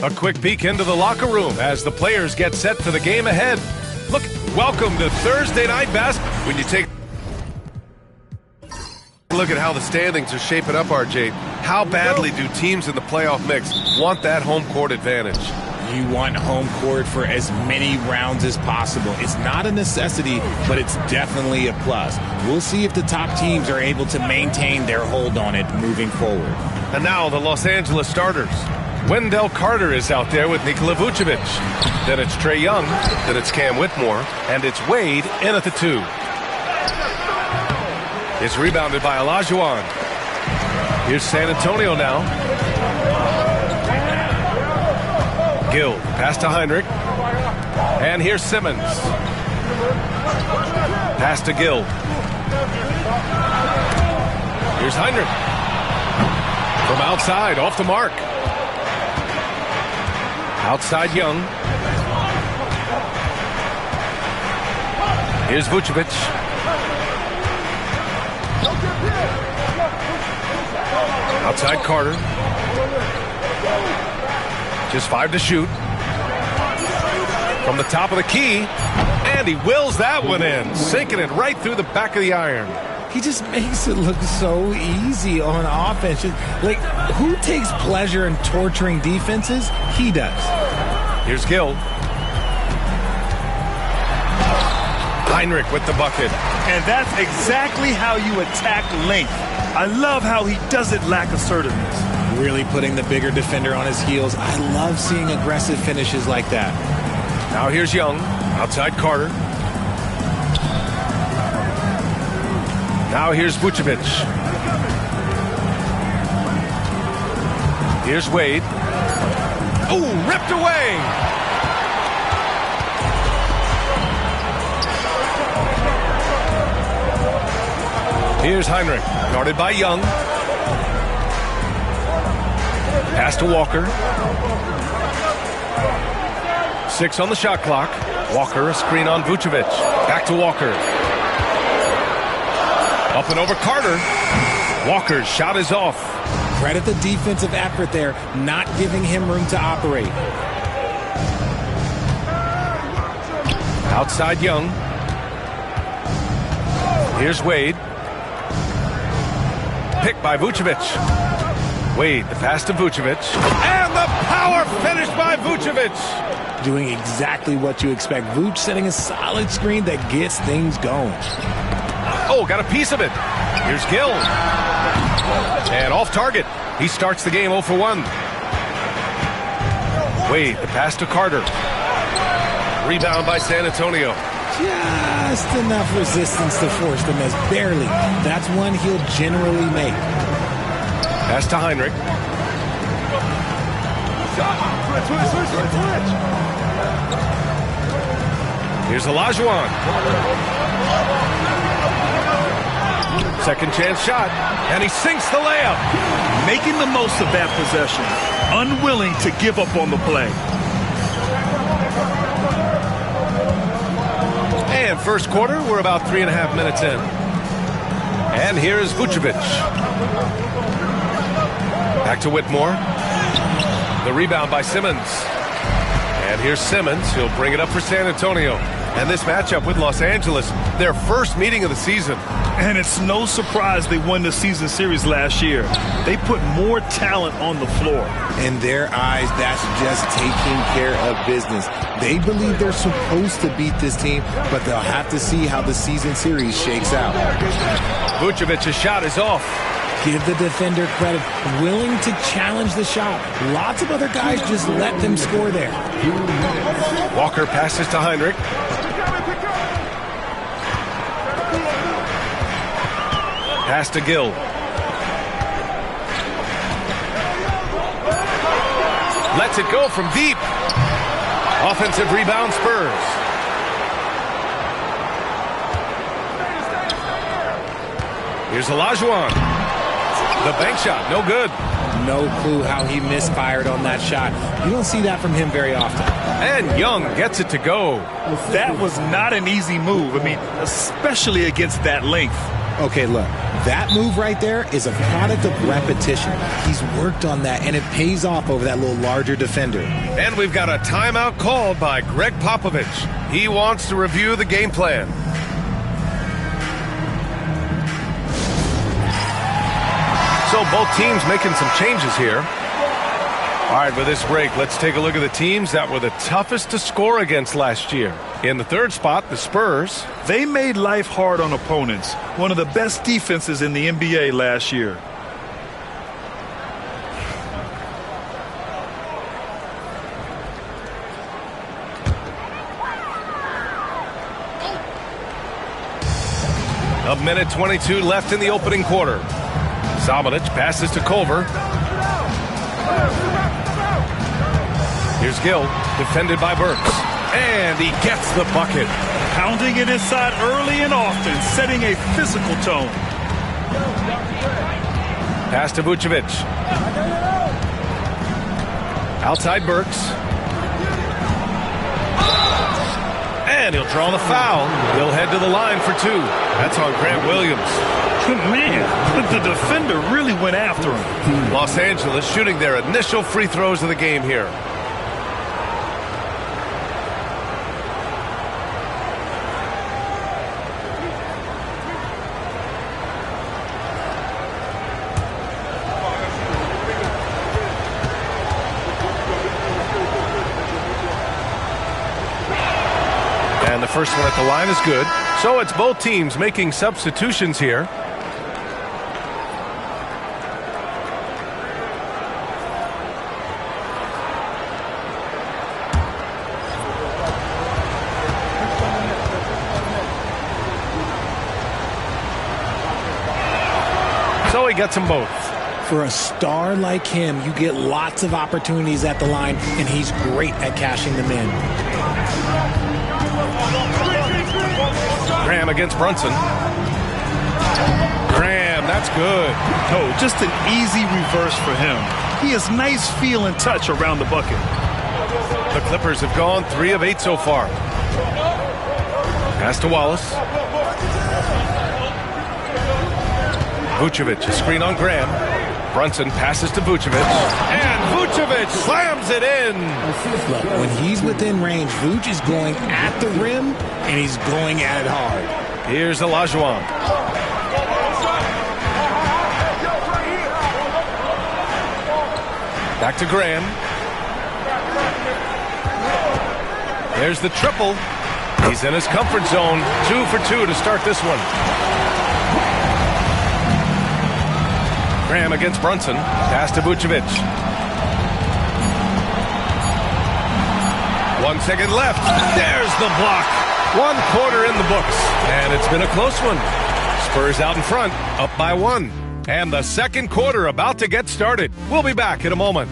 A quick peek into the locker room as the players get set for the game ahead. Look, welcome to Thursday Night Basketball. When you take a look at how the standings are shaping up, RJ, how badly do teams in the playoff mix want that home court advantage? You want home court for as many rounds as possible. It's not a necessity, but it's definitely a plus. We'll see if the top teams are able to maintain their hold on it moving forward. And now the Los Angeles starters. Wendell Carter is out there with Nikola Vucevic. Then it's Trae Young. Then it's Cam Whitmore. And it's Wade in at the 2. It's rebounded by Olajuwon. Here's San Antonio now. Gill, pass to Heinrich. And here's Simmons. Pass to Gill. Here's Heinrich. From outside, off the mark. Outside Young. Here's Vucevic. Outside Carter. Just 5 to shoot. From the top of the key. And he wills that one in. Sinking it right through the back of the iron. He just makes it look so easy on offense. Like, who takes pleasure in torturing defenses? He does. Here's Gill. Heinrich with the bucket. And that's exactly how you attack length. I love how he doesn't lack assertiveness. Really putting the bigger defender on his heels. I love seeing aggressive finishes like that. Now here's Young. Outside Carter. Now here's Vucevic. Here's Wade. Oh, ripped away. Here's Heinrich, guarded by Young. Pass to Walker. 6 on the shot clock. Walker, a screen on Vucevic. Back to Walker. Up and over Carter. Walker's shot is off. Credit the defensive effort there, not giving him room to operate. Outside Young. Here's Wade. Picked by Vucevic. Wade, the pass to Vucevic. And the power finish by Vucevic. Doing exactly what you expect. Vuce setting a solid screen that gets things going. Oh, got a piece of it. Here's Gill. And off target. He starts the game 0 for 1. Wade, the pass to Carter. Rebound by San Antonio. Just enough resistance to force the miss. Barely. That's one he'll generally make. Pass to Heinrich. Here's Olajuwon. Second chance shot, and he sinks the layup. Making the most of that possession. Unwilling to give up on the play. And first quarter, we're about 3.5 minutes in. And here is Vucevic. Back to Whitmore. The rebound by Simmons. And here's Simmons. He'll bring it up for San Antonio. And this matchup with Los Angeles, their first meeting of the season. And it's no surprise they won the season series last year. They put more talent on the floor. In their eyes, that's just taking care of business. They believe they're supposed to beat this team, but they'll have to see how the season series shakes out. Vucevic's shot is off. Give the defender credit. Willing to challenge the shot. Lots of other guys just let them score there. Walker passes to Heinrich. Pass to Gill. Lets it go from deep. Offensive rebound, Spurs. Here's Olajuwon. The bank shot, no good. No clue how he misfired on that shot. You don't see that from him very often. And Young gets it to go. That was not an easy move. I mean, especially against that length. Okay, look, that move right there is a product of repetition. He's worked on that, and it pays off over that little larger defender. And we've got a timeout called by Greg Popovich. He wants to review the game plan. So both teams making some changes here. All right, with this break, let's take a look at the teams that were the toughest to score against last year. In the third spot, the Spurs. They made life hard on opponents. One of the best defenses in the NBA last year. A minute 22 left in the opening quarter. Samanic passes to Culver. Here's Gill, defended by Burks. And he gets the bucket. Pounding it inside early and often, setting a physical tone. Pass to Vucevic. Outside Burks. And he'll draw the foul. He'll head to the line for two. That's on Grant Williams. Man, the defender really went after him. Los Angeles shooting their initial free throws of the game here. And the first one at the line is good. So it's both teams making substitutions here. So he gets them both. For a star like him, you get lots of opportunities at the line, and he's great at cashing them in. Graham against Brunson. Graham, that's good. Oh, just an easy reverse for him. He has nice feel and touch around the bucket. The Clippers have gone 3 of 8 so far. Pass to Wallace. Vucevic, a screen on Graham. Brunson passes to Vucevic. And Vucevic slams it in. Look, when he's within range, Vuce is going at the rim, and he's going at it hard. Here's Olajuwon. Back to Graham. There's the triple. He's in his comfort zone. 2 for 2 to start this one. Graham against Brunson. Pass to Vucevic. 1 second left. There's the block. 1 quarter in the books. And it's been a close one. Spurs out in front, up by 1. And the second quarter about to get started. We'll be back in a moment.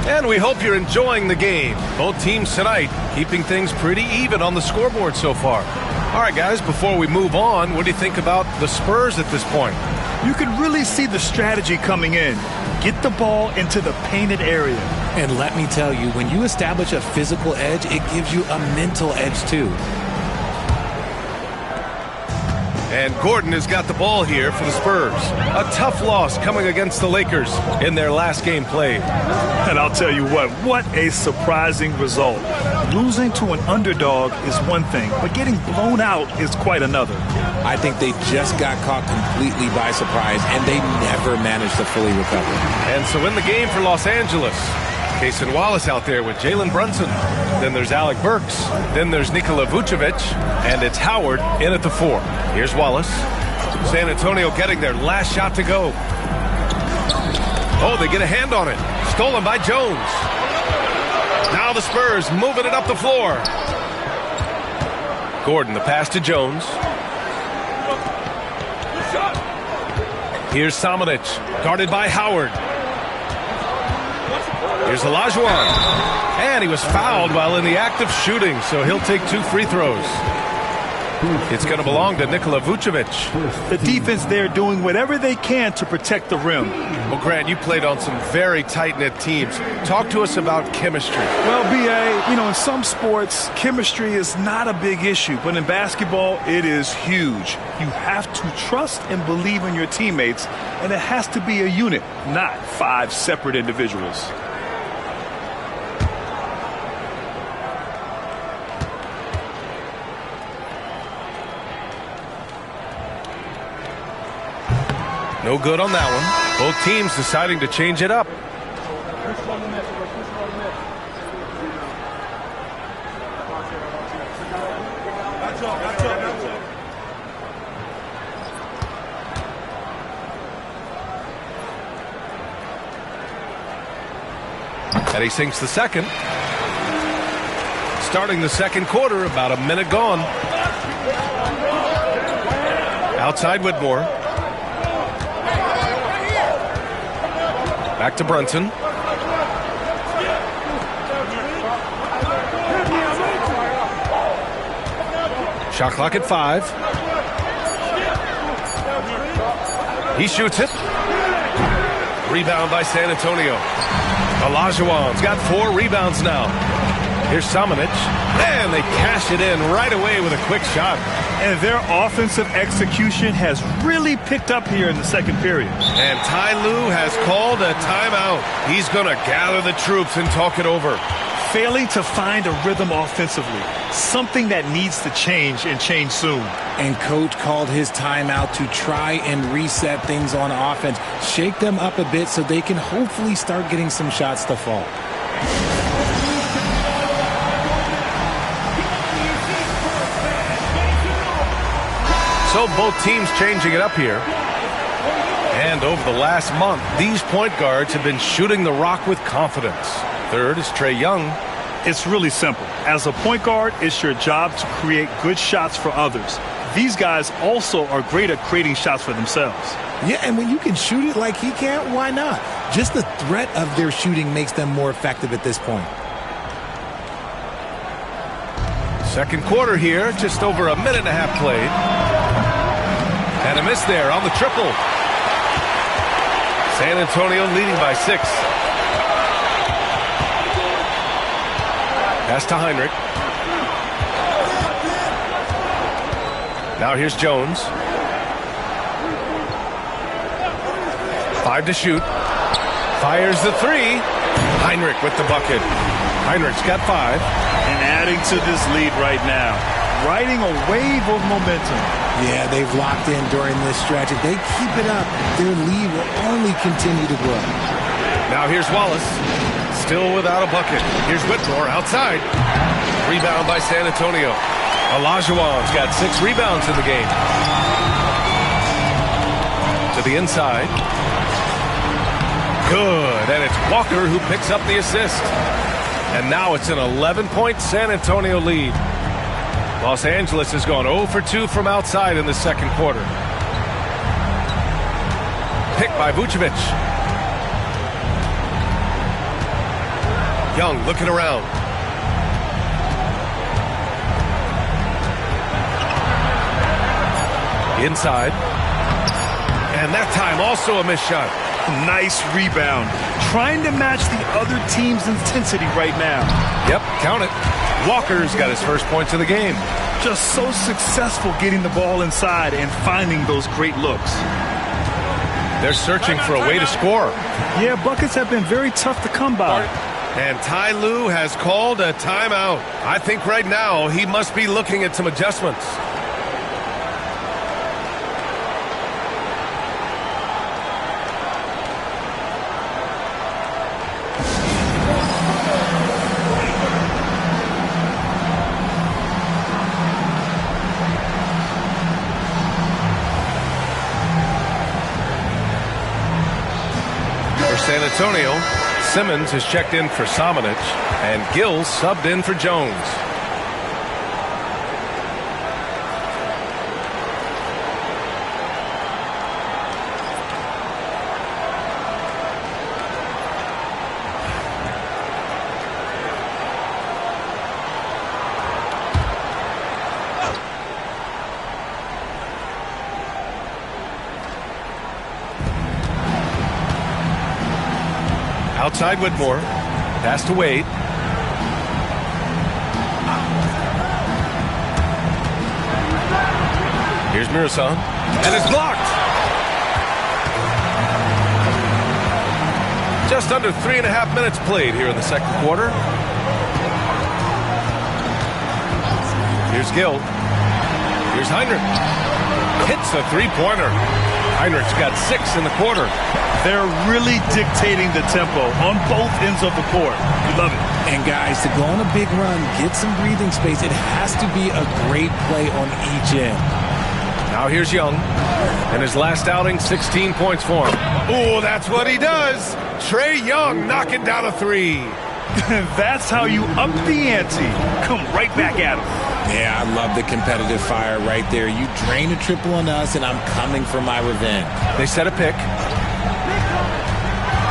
And we hope you're enjoying the game. Both teams tonight keeping things pretty even on the scoreboard so far. All right, guys, before we move on, what do you think about the Spurs at this point? You can really see the strategy coming in. Get the ball into the painted area. And let me tell you, when you establish a physical edge, it gives you a mental edge too. And Gordon has got the ball here for the Spurs. A tough loss coming against the Lakers in their last game played. And I'll tell you what a surprising result. Losing to an underdog is one thing, but getting blown out is quite another. I think they just got caught completely by surprise, and they never managed to fully recover. And so in the game for Los Angeles, Cason Wallace out there with Jalen Brunson. Then there's Alec Burks. Then there's Nikola Vucevic. And it's Howard in at the 4. Here's Wallace. San Antonio getting their last shot to go. Oh, they get a hand on it. Stolen by Jones. Now the Spurs moving it up the floor. Gordon, the pass to Jones. Here's Samanic, guarded by Howard. Here's Olajuwon. And he was fouled while in the act of shooting, so he'll take 2 free throws. It's going to belong to Nikola Vucevic. The defense there doing whatever they can to protect the rim. Well, Grant, you played on some very tight-knit teams. Talk to us about chemistry. Well, B.A., in some sports, chemistry is not a big issue, but in basketball, it is huge. You have to trust and believe in your teammates, and it has to be a unit, not 5 separate individuals. No good on that one. Both teams deciding to change it up. And he sinks the second. Starting the second quarter, about a minute gone. Outside Whitmore. Back to Brunson. Shot clock at 5. He shoots it. Rebound by San Antonio. Olajuwon's got 4 rebounds now. Here's Samanic. And they cash it in right away with a quick shot. And their offensive execution has really picked up here in the second period. And Ty Lue has called a timeout. He's going to gather the troops and talk it over. Failing to find a rhythm offensively. Something that needs to change and change soon. And coach called his timeout to try and reset things on offense. Shake them up a bit so they can hopefully start getting some shots to fall. So both teams changing it up here. And over the last month, these point guards have been shooting the rock with confidence. Third is Trae Young. It's really simple. As a point guard, it's your job to create good shots for others. These guys also are great at creating shots for themselves. Yeah, and when you can shoot it like he can, why not? Just the threat of their shooting makes them more effective at this point. Second quarter here, just over a minute and a half played. And a miss there on the triple. San Antonio leading by 6. Pass to Heinrich. Now here's Jones. 5 to shoot. Fires the 3. Heinrich with the bucket. Heinrich's got 5. And adding to this lead right now. Riding a wave of momentum. Yeah, they've locked in during this stretch. If they keep it up, their lead will only continue to grow. Now here's Wallace. Still without a bucket. Here's Whitmore outside. Rebound by San Antonio. Olajuwon's got 6 rebounds in the game. To the inside. Good. And it's Walker who picks up the assist. And now it's an 11-point San Antonio lead. Los Angeles has gone 0 for 2 from outside in the second quarter. Picked by Vucevic. Young looking around. Inside. And that time also a missed shot. Nice rebound. Trying to match the other team's intensity right now. Yep, count it. Walker's got his first points of the game. Just so successful getting the ball inside and finding those great looks. They're searching for a way to score. Yeah, buckets have been very tough to come by. And Ty Lue has called a timeout. I think right now he must be looking at some adjustments. San Antonio, Simmons has checked in for Samanic, and Gill subbed in for Jones. Outside Whitmore. Pass to Wade. Here's Mirasan. And it's blocked. Just under 3.5 minutes played here in the second quarter. Here's Gill. Here's Heinrich. Hits a three-pointer. Heinrich's got 6 in the quarter. They're really dictating the tempo on both ends of the court. You love it. And guys, to go on a big run, get some breathing space, it has to be a great play on each end. Now here's Young. In his last outing, 16 points for him. Oh, that's what he does. Trae Young knocking down a three. That's how you up the ante. Come right back at him. Yeah, I love the competitive fire right there. You drain a triple on us, and I'm coming for my revenge. They set a pick.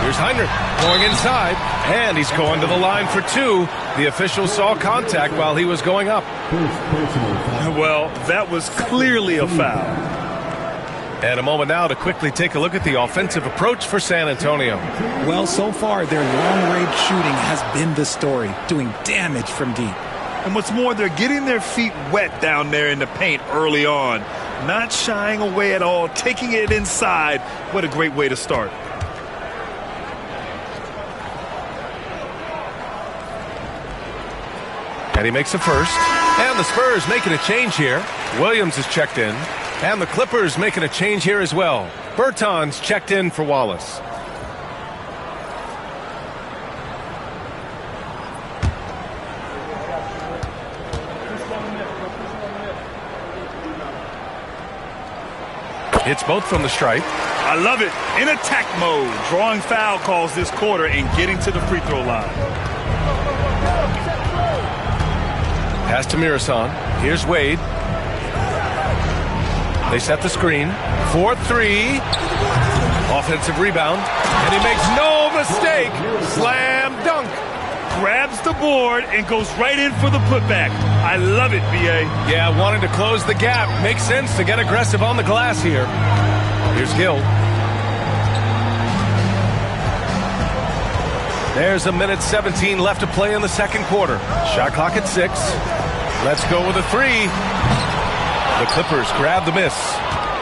Here's Heinrich going inside, and he's going to the line for 2. The official saw contact while he was going up. Well, that was clearly a foul. And a moment now to quickly take a look at the offensive approach for San Antonio. Well, so far, their long-range shooting has been the story, doing damage from deep. And what's more, they're getting their feet wet down there in the paint early on. Not shying away at all, taking it inside. What a great way to start. And he makes a first. And the Spurs making a change here. Williams is checked in. And the Clippers making a change here as well. Bertans checked in for Wallace. Hits both from the stripe. I love it. In attack mode. Drawing foul calls this quarter and getting to the free throw line. Pass to Mirasan. Here's Wade. They set the screen. 4-3. Offensive rebound. And he makes no mistake. Slam dunk. Grabs the board and goes right in for the putback. I love it, B.A. Yeah, wanting to close the gap. Makes sense to get aggressive on the glass here. Here's Gill. There's 1:17 left to play in the second quarter. Shot clock at 6. Let's go with a 3. The Clippers grab the miss.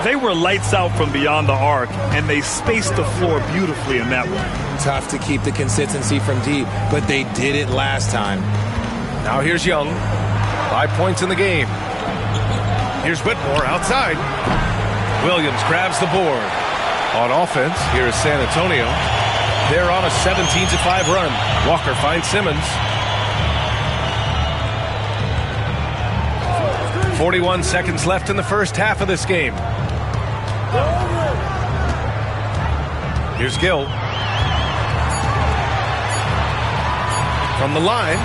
They were lights out from beyond the arc, and they spaced the floor beautifully in that one. Tough to keep the consistency from deep, but they did it last time. Now here's Young. 5 points in the game. Here's Whitmore outside. Williams grabs the board. On offense, here is San Antonio. They're on a 17-5 run. Walker finds Simmons. 41 seconds left in the first half of this game. Here's Gill. From the line,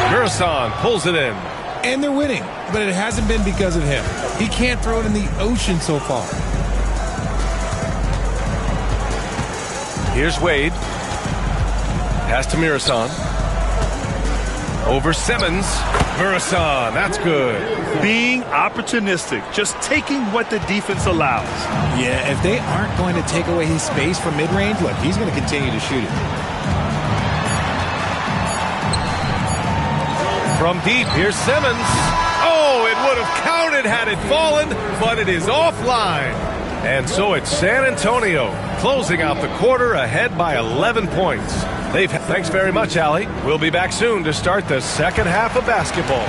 Mirasan pulls it in. And they're winning, but it hasn't been because of him. He can't throw it in the ocean so far. Here's Wade. Pass to Mirasan. Over Simmons. Mirasan, that's good. Being opportunistic, just taking what the defense allows. Yeah, if they aren't going to take away his space from mid-range, look, he's going to continue to shoot it. From deep, here's Simmons. Oh, it would have counted had it fallen, but it is offline. And so it's San Antonio closing out the quarter ahead by 11 points. Thanks very much, Allie. We'll be back soon to start the second half of basketball.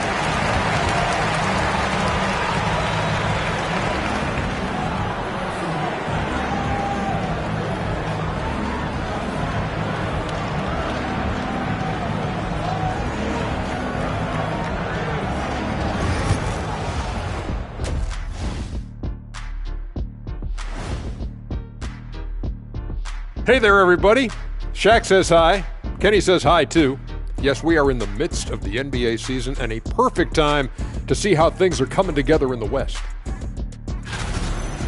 Hey there, everybody. Shaq says hi. Kenny says hi, too. Yes, we are in the midst of the NBA season and a perfect time to see how things are coming together in the West.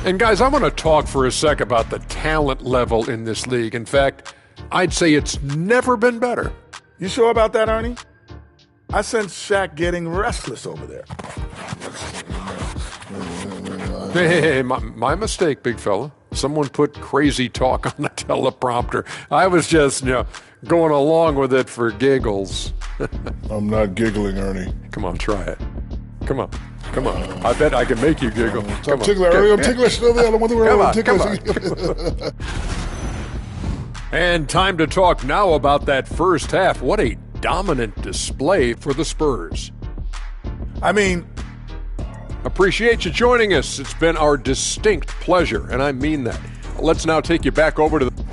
And guys, I want to talk for a sec about the talent level in this league. In fact, I'd say it's never been better. You sure about that, Ernie? I sense Shaq getting restless over there. Hey, my mistake, big fella. Someone put crazy talk on the teleprompter. I was just, going along with it for giggles. I'm not giggling, Ernie. Come on, try it. Come on. I bet I can make you giggle. I'm ticklish, Ernie. I'm ticklish. I don't want to worry. I'm ticklish. And time to talk now about that first half. What a dominant display for the Spurs. I mean, appreciate you joining us. It's been our distinct pleasure, and I mean that. Let's now take you back over to the...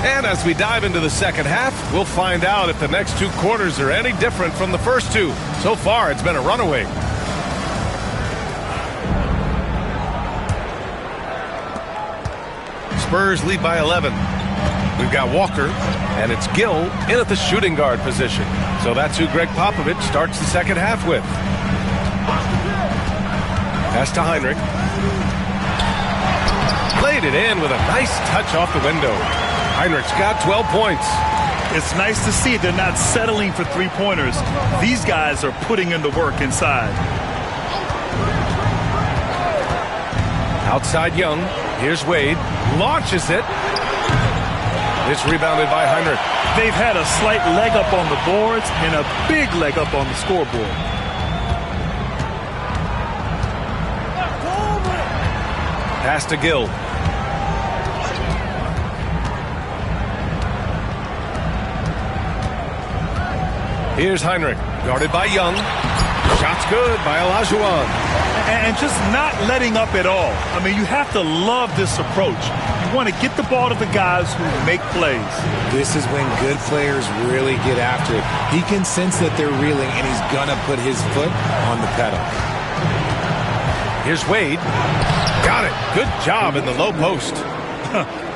And as we dive into the second half, we'll find out if the next two quarters are any different from the first two. So far, it's been a runaway. Spurs lead by 11. We've got Walker, and it's Gill in at the shooting guard position. So that's who Greg Popovich starts the second half with. Pass to Heinrich. Played it in with a nice touch off the window. Heinrich's got 12 points. It's nice to see they're not settling for three-pointers. These guys are putting in the work inside. Outside Young. Here's Wade. Launches it. It's rebounded by Heinrich. They've had a slight leg up on the boards and a big leg up on the scoreboard. Pass to Gill. Here's Heinrich, guarded by Young. Shot's good by Olajuwon. And just not letting up at all. I mean, you have to love this approach. You want to get the ball to the guys who make plays. This is when good players really get after it. He can sense that they're reeling, and he's going to put his foot on the pedal. Here's Wade. Got it. Good job in the low post.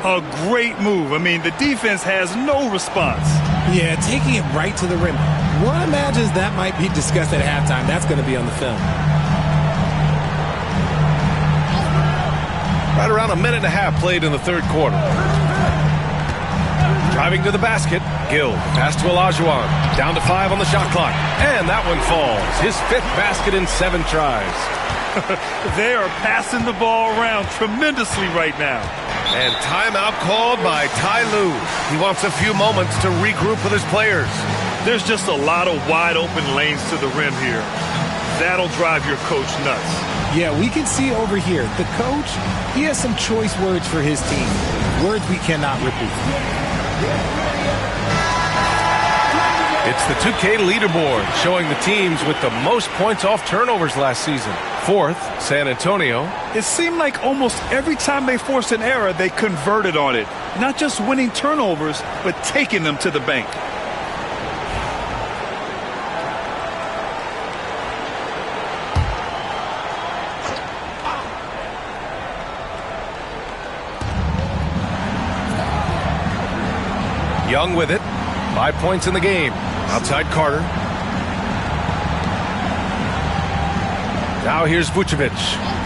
A great move. I mean, the defense has no response. Yeah, taking it right to the rim. One imagines that might be discussed at halftime. That's going to be on the film. Right around a minute and a half played in the third quarter. Driving to the basket. Gill. Pass to Olajuwon. Down to 5 on the shot clock. And that one falls. His 5th basket in 7 tries. They are passing the ball around tremendously right now. And timeout called by Ty Lue. He wants a few moments to regroup with his players. There's just a lot of wide open lanes to the rim here. That'll drive your coach nuts. Yeah, we can see over here, the coach, he has some choice words for his team. Words we cannot repeat. It's the 2K leaderboard showing the teams with the most points off turnovers last season. 4th, San Antonio. It seemed like almost every time they forced an error, they converted on it. Not just winning turnovers, but taking them to the bank. Young with it. 5 points in the game. Outside Carter. Now here's Vucevic.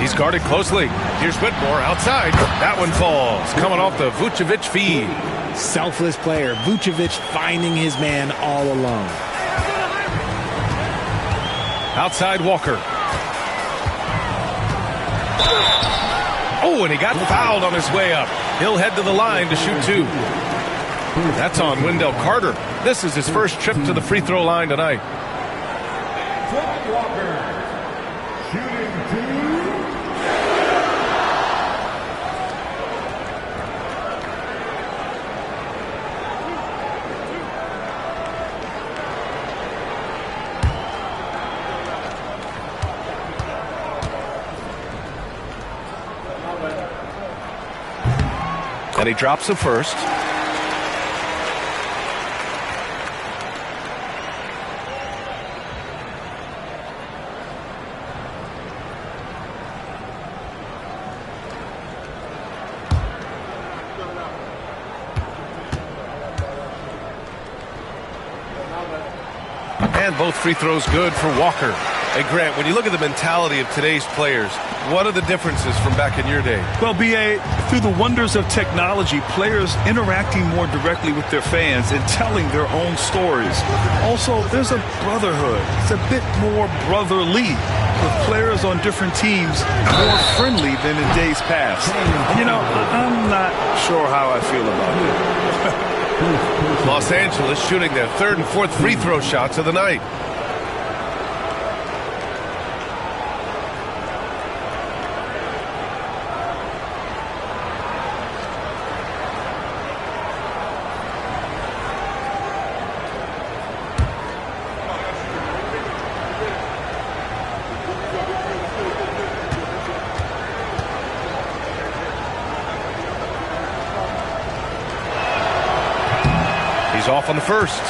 He's guarded closely. Here's Whitmore outside. That one falls. Coming off the Vucevic feed. Selfless player. Vucevic finding his man all alone. Outside Walker. Oh, and he got fouled on his way up. He'll head to the line to shoot 2. That's on Wendell Carter. This is his first trip to the free throw line tonight. And he drops the first. And both free throws good for Walker. Hey, Grant, when you look at the mentality of today's players, what are the differences from back in your day? Well, B.A., through the wonders of technology, players interacting more directly with their fans and telling their own stories. Also, there's a brotherhood. It's a bit more brotherly, with players on different teams more friendly than in days past. And, you know, I'm not sure how I feel about it. Los Angeles shooting their third and fourth free throw shots of the night. He's off on the first.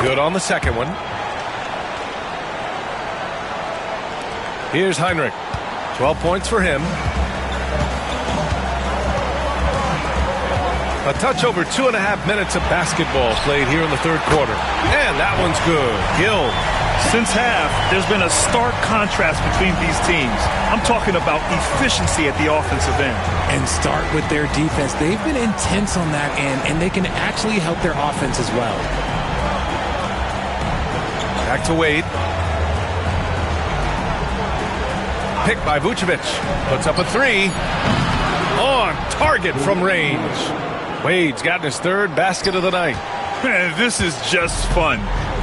Good on the second one. Here's Heinrich. 12 points for him. A touch over 2.5 minutes of basketball played here in the third quarter. And that one's good. Gill. Since half, there's been a stark contrast between these teams. I'm talking about efficiency at the offensive end. And start with their defense. They've been intense on that end, and they can actually help their offense as well. Back to Wade. Picked by Vucevic. Puts up a three. On target from range. Wade's gotten his third basket of the night. Man, this is just fun.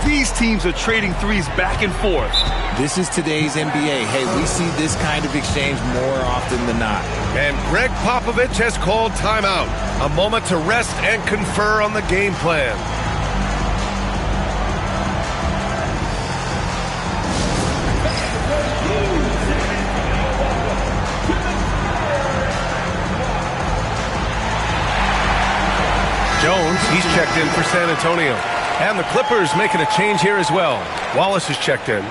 These teams are trading threes back and forth. This is today's NBA. Hey, we see this kind of exchange more often than not. And Greg Popovich has called timeout. A moment to rest and confer on the game plan. Jones, he's checked in for San Antonio. And the Clippers making a change here as well. Wallace has checked in.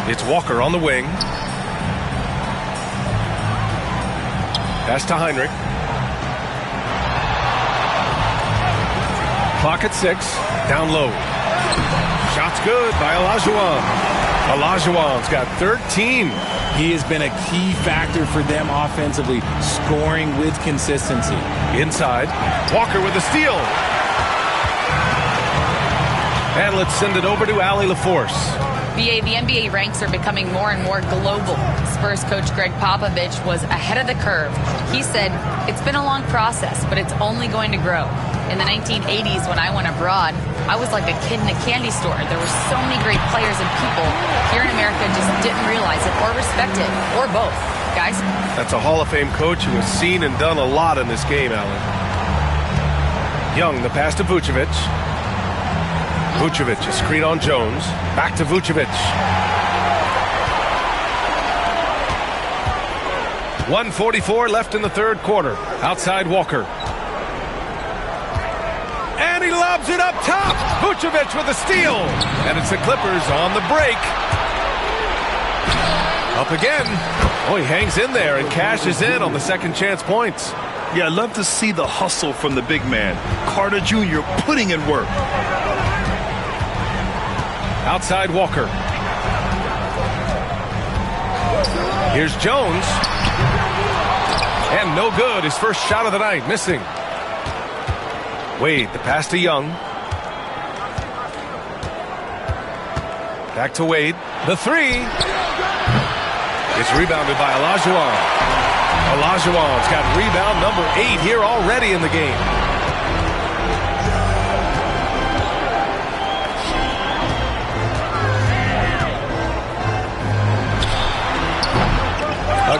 It's Walker on the wing. Pass to Heinrich. Clock at 6. Down low. Shot's good by Olajuwon. Olajuwon's got 13. He has been a key factor for them offensively, scoring with consistency. Inside. Walker with a steal. And let's send it over to Allie LaForce. The NBA ranks are becoming more and more global. Spurs coach Greg Popovich was ahead of the curve. He said, it's been a long process, but it's only going to grow. In the 1980s, when I went abroad, I was like a kid in a candy store. There were so many great players and people here in America just didn't realize it or respect it, or both. Guys? That's a Hall of Fame coach who has seen and done a lot in this game, Alan. Young, the pass to Vucevic. Vucevic, a screen on Jones. Back to Vucevic. 1:44 left in the third quarter. Outside Walker. And he lobs it up top. Vucevic with a steal. And it's the Clippers on the break. Up again. Oh, he hangs in there and cashes in on the second chance points. Yeah, I love to see the hustle from the big man. Carter Jr. putting in work. Outside Walker. Here's Jones. And no good. His first shot of the night. Missing. Wade, the pass to Young. Back to Wade. The three. It's rebounded by Olajuwon. Olajuwon's got rebound number 8 here already in the game.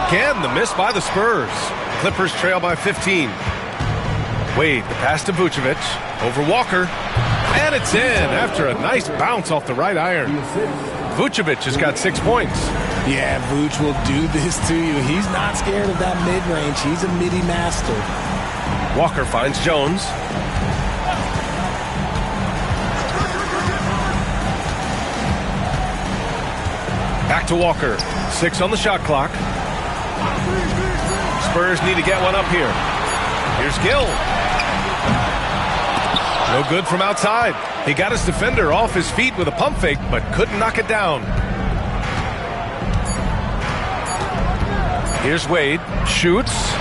Again, the miss by the Spurs. Clippers trail by 15. Wade, the pass to Vucevic. Over Walker. And it's in after a nice bounce off the right iron. Vucevic has got 6 points. Yeah, Vuce will do this to you. He's not scared of that mid-range. He's a midi master. Walker finds Jones. Back to Walker. 6 on the shot clock. Spurs need to get one up here. Here's Gill. No good from outside. He got his defender off his feet with a pump fake, but couldn't knock it down. Here's Wade. Shoots.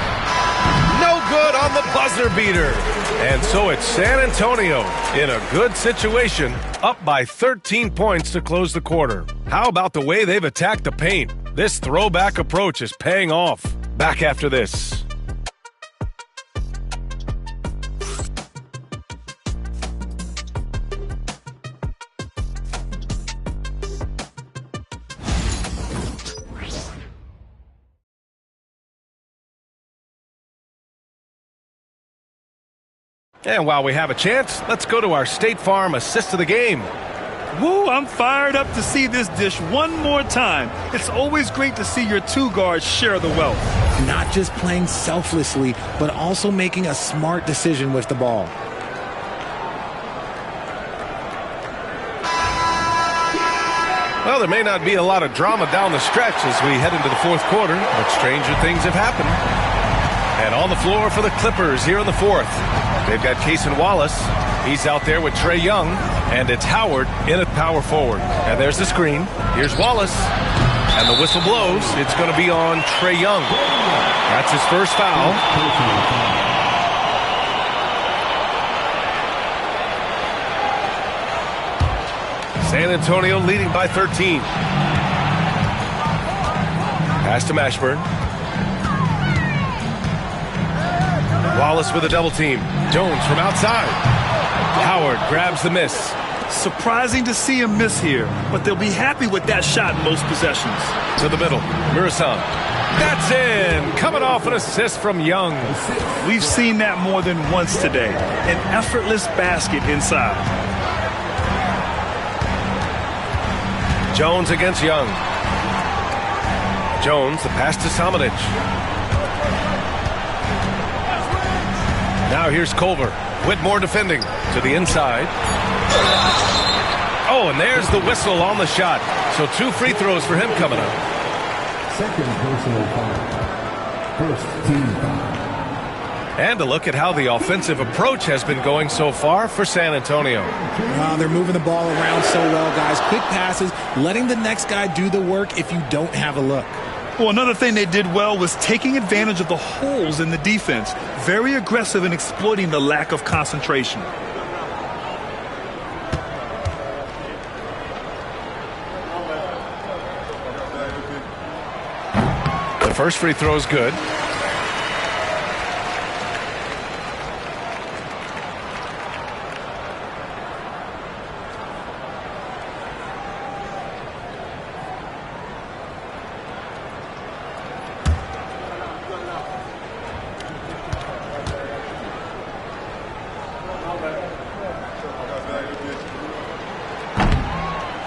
No good on the buzzer beater. And so it's San Antonio in a good situation, up by 13 points to close the quarter. How about the way they've attacked the paint? This throwback approach is paying off. Back after this. And while we have a chance, let's go to our State Farm assist of the game. Woo, I'm fired up to see this dish one more time. It's always great to see your two guards share the wealth. Not just playing selflessly, but also making a smart decision with the ball. Well, there may not be a lot of drama down the stretch as we head into the fourth quarter, but stranger things have happened. And on the floor for the Clippers here in the fourth. They've got Cason Wallace. He's out there with Trae Young. And it's Howard in at power forward. And there's the screen. Here's Wallace. And the whistle blows. It's going to be on Trae Young. That's his first foul. San Antonio leading by 13. Pass to Mashburn. Wallace with a double team. Jones from outside. Howard grabs the miss. Surprising to see him miss here, but they'll be happy with that shot in most possessions. To the middle. Murasan. That's in. Coming off an assist from Young. We've seen that more than once today. An effortless basket inside. Jones against Young. Jones, the pass to Samanic. Now here's Culver. Whitmore defending to the inside. Oh, and there's the whistle on the shot. So 2 free throws for him coming up. Second personal foul. First team foul. And a look at how the offensive approach has been going so far for San Antonio. They're moving the ball around so well, guys. Quick passes, letting the next guy do the work if you don't have a look. Well, another thing they did well was taking advantage of the holes in the defense. Very aggressive in exploiting the lack of concentration. The first free throw is good.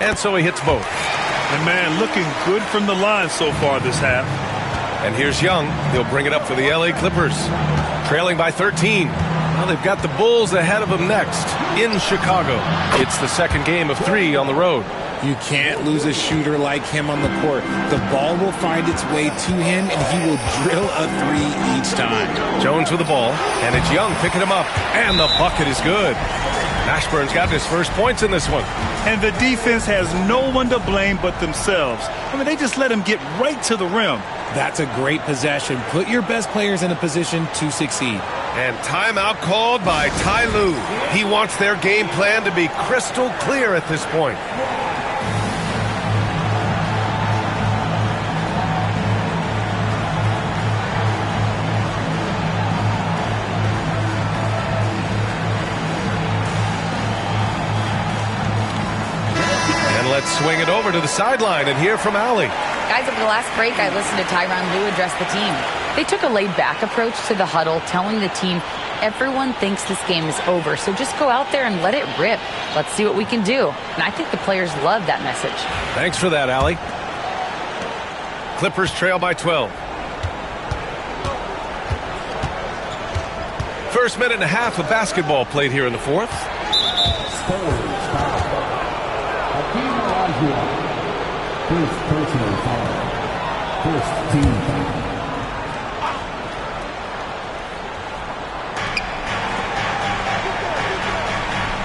And so he hits both. And man, looking good from the line so far this half. And here's Young. He'll bring it up for the LA Clippers. Trailing by 13. Well, they've got the Bulls ahead of them next in Chicago. It's the second game of 3 on the road. You can't lose a shooter like him on the court. The ball will find its way to him, and he will drill a 3 each time. Jones with the ball, and it's Young picking him up. And the bucket is good. Mashburn's got his first points in this one. And the defense has no one to blame but themselves. I mean, they just let him get right to the rim. That's a great possession. Put your best players in a position to succeed. And timeout called by Ty Lue. He wants their game plan to be crystal clear at this point. Let's swing it over to the sideline and hear from Allie. Guys, over the last break, I listened to Tyronn Lue address the team. They took a laid-back approach to the huddle, telling the team, everyone thinks this game is over, so just go out there and let it rip. Let's see what we can do. And I think the players love that message. Thanks for that, Allie. Clippers trail by 12. First minute and a half of basketball played here in the fourth. First personal foul. First team foul.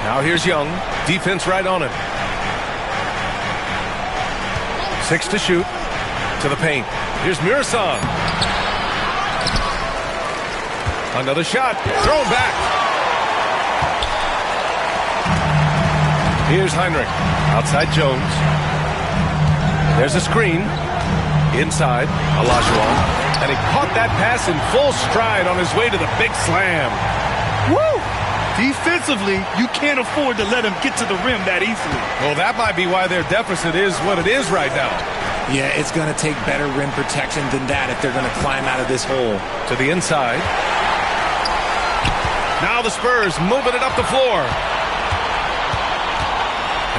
Now here's Young. Defense right on him. 6 to shoot. To the paint. Here's Murasan. Another shot. Thrown back. Here's Heinrich. Outside Jones. There's a screen. Inside, Olajuwon. And he caught that pass in full stride on his way to the big slam. Woo! Defensively, you can't afford to let him get to the rim that easily. Well, that might be why their deficit is what it is right now. Yeah, it's going to take better rim protection than that if they're going to climb out of this hole. To the inside. Now the Spurs moving it up the floor.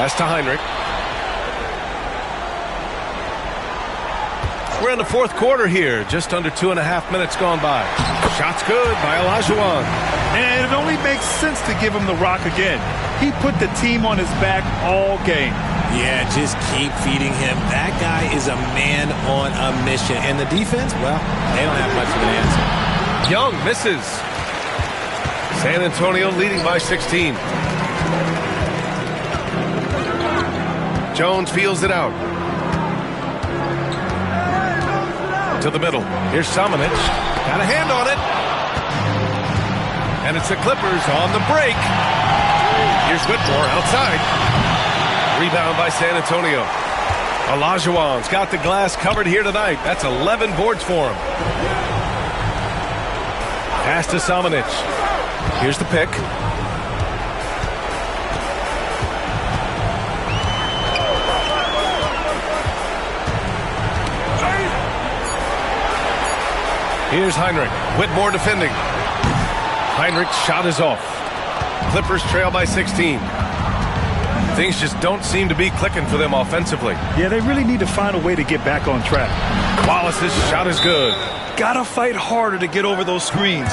Pass to Heinrich. We're in the fourth quarter here. Just under 2.5 minutes gone by. Shot's good by Olajuwon. And it only makes sense to give him the rock again. He put the team on his back all game. Yeah, just keep feeding him. That guy is a man on a mission. And the defense, well, they don't have much of an answer. Young misses. San Antonio leading by 16. Jones feels it out. To the middle. Here's Samanic. Got a hand on it. And it's the Clippers on the break. Here's Whitmore outside. Rebound by San Antonio. Olajuwon's got the glass covered here tonight. That's 11 boards for him. Pass to Samanic. Here's the pick. Here's Heinrich. Whitmore defending. Heinrich's shot is off. Clippers trail by 16. Things just don't seem to be clicking for them offensively. Yeah, they really need to find a way to get back on track. Wallace's shot is good. Gotta fight harder to get over those screens.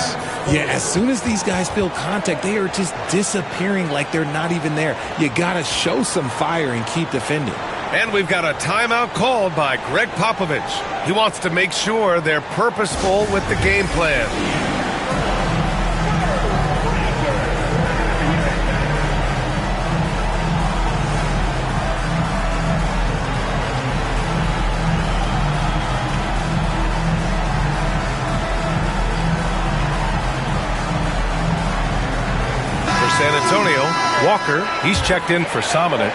Yeah, as soon as these guys feel contact, they are just disappearing like they're not even there. You gotta show some fire and keep defending. And we've got a timeout called by Greg Popovich. He wants to make sure they're purposeful with the game plan. San Antonio, Walker, he's checked in for Samanic.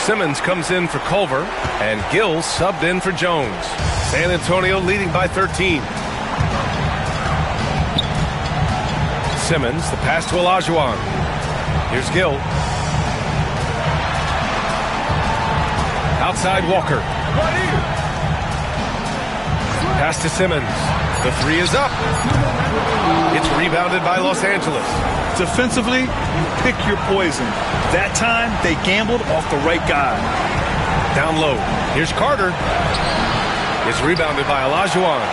Simmons comes in for Culver, and Gill subbed in for Jones. San Antonio leading by 13. Simmons, the pass to Olajuwon. Here's Gill. Outside Walker. Pass to Simmons. The three is up. It's rebounded by Los Angeles. Defensively, you pick your poison. That time, they gambled off the right guy. Down low. Here's Carter. It's rebounded by Olajuwon.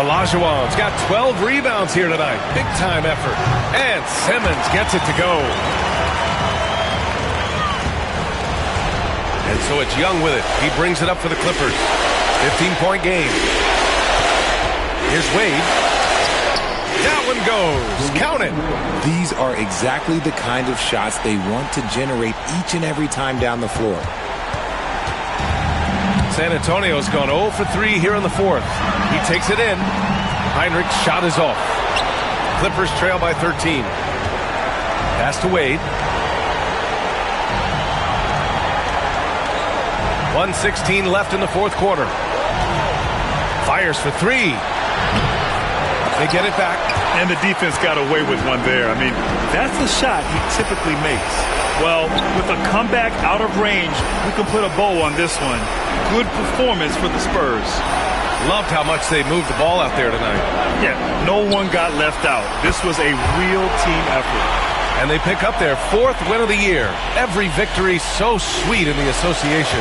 Olajuwon's got 12 rebounds here tonight. Big time effort. And Simmons gets it to go. And so it's Young with it. He brings it up for the Clippers. 15-point game. Here's Wade. That one goes. Count it. These are exactly the kind of shots they want to generate each and every time down the floor. San Antonio's gone 0 for 3 here in the fourth. He takes it in. Heinrich's shot is off. Clippers trail by 13. Pass to Wade. 1:16 left in the fourth quarter. Fires for 3. They get it back. And the defense got away with one there. I mean, that's the shot he typically makes. Well, with a comeback out of range, we can put a bow on this one. Good performance for the Spurs. Loved how much they moved the ball out there tonight. Yeah, no one got left out. This was a real team effort. And they pick up their 4th win of the year. Every victory so sweet in the association.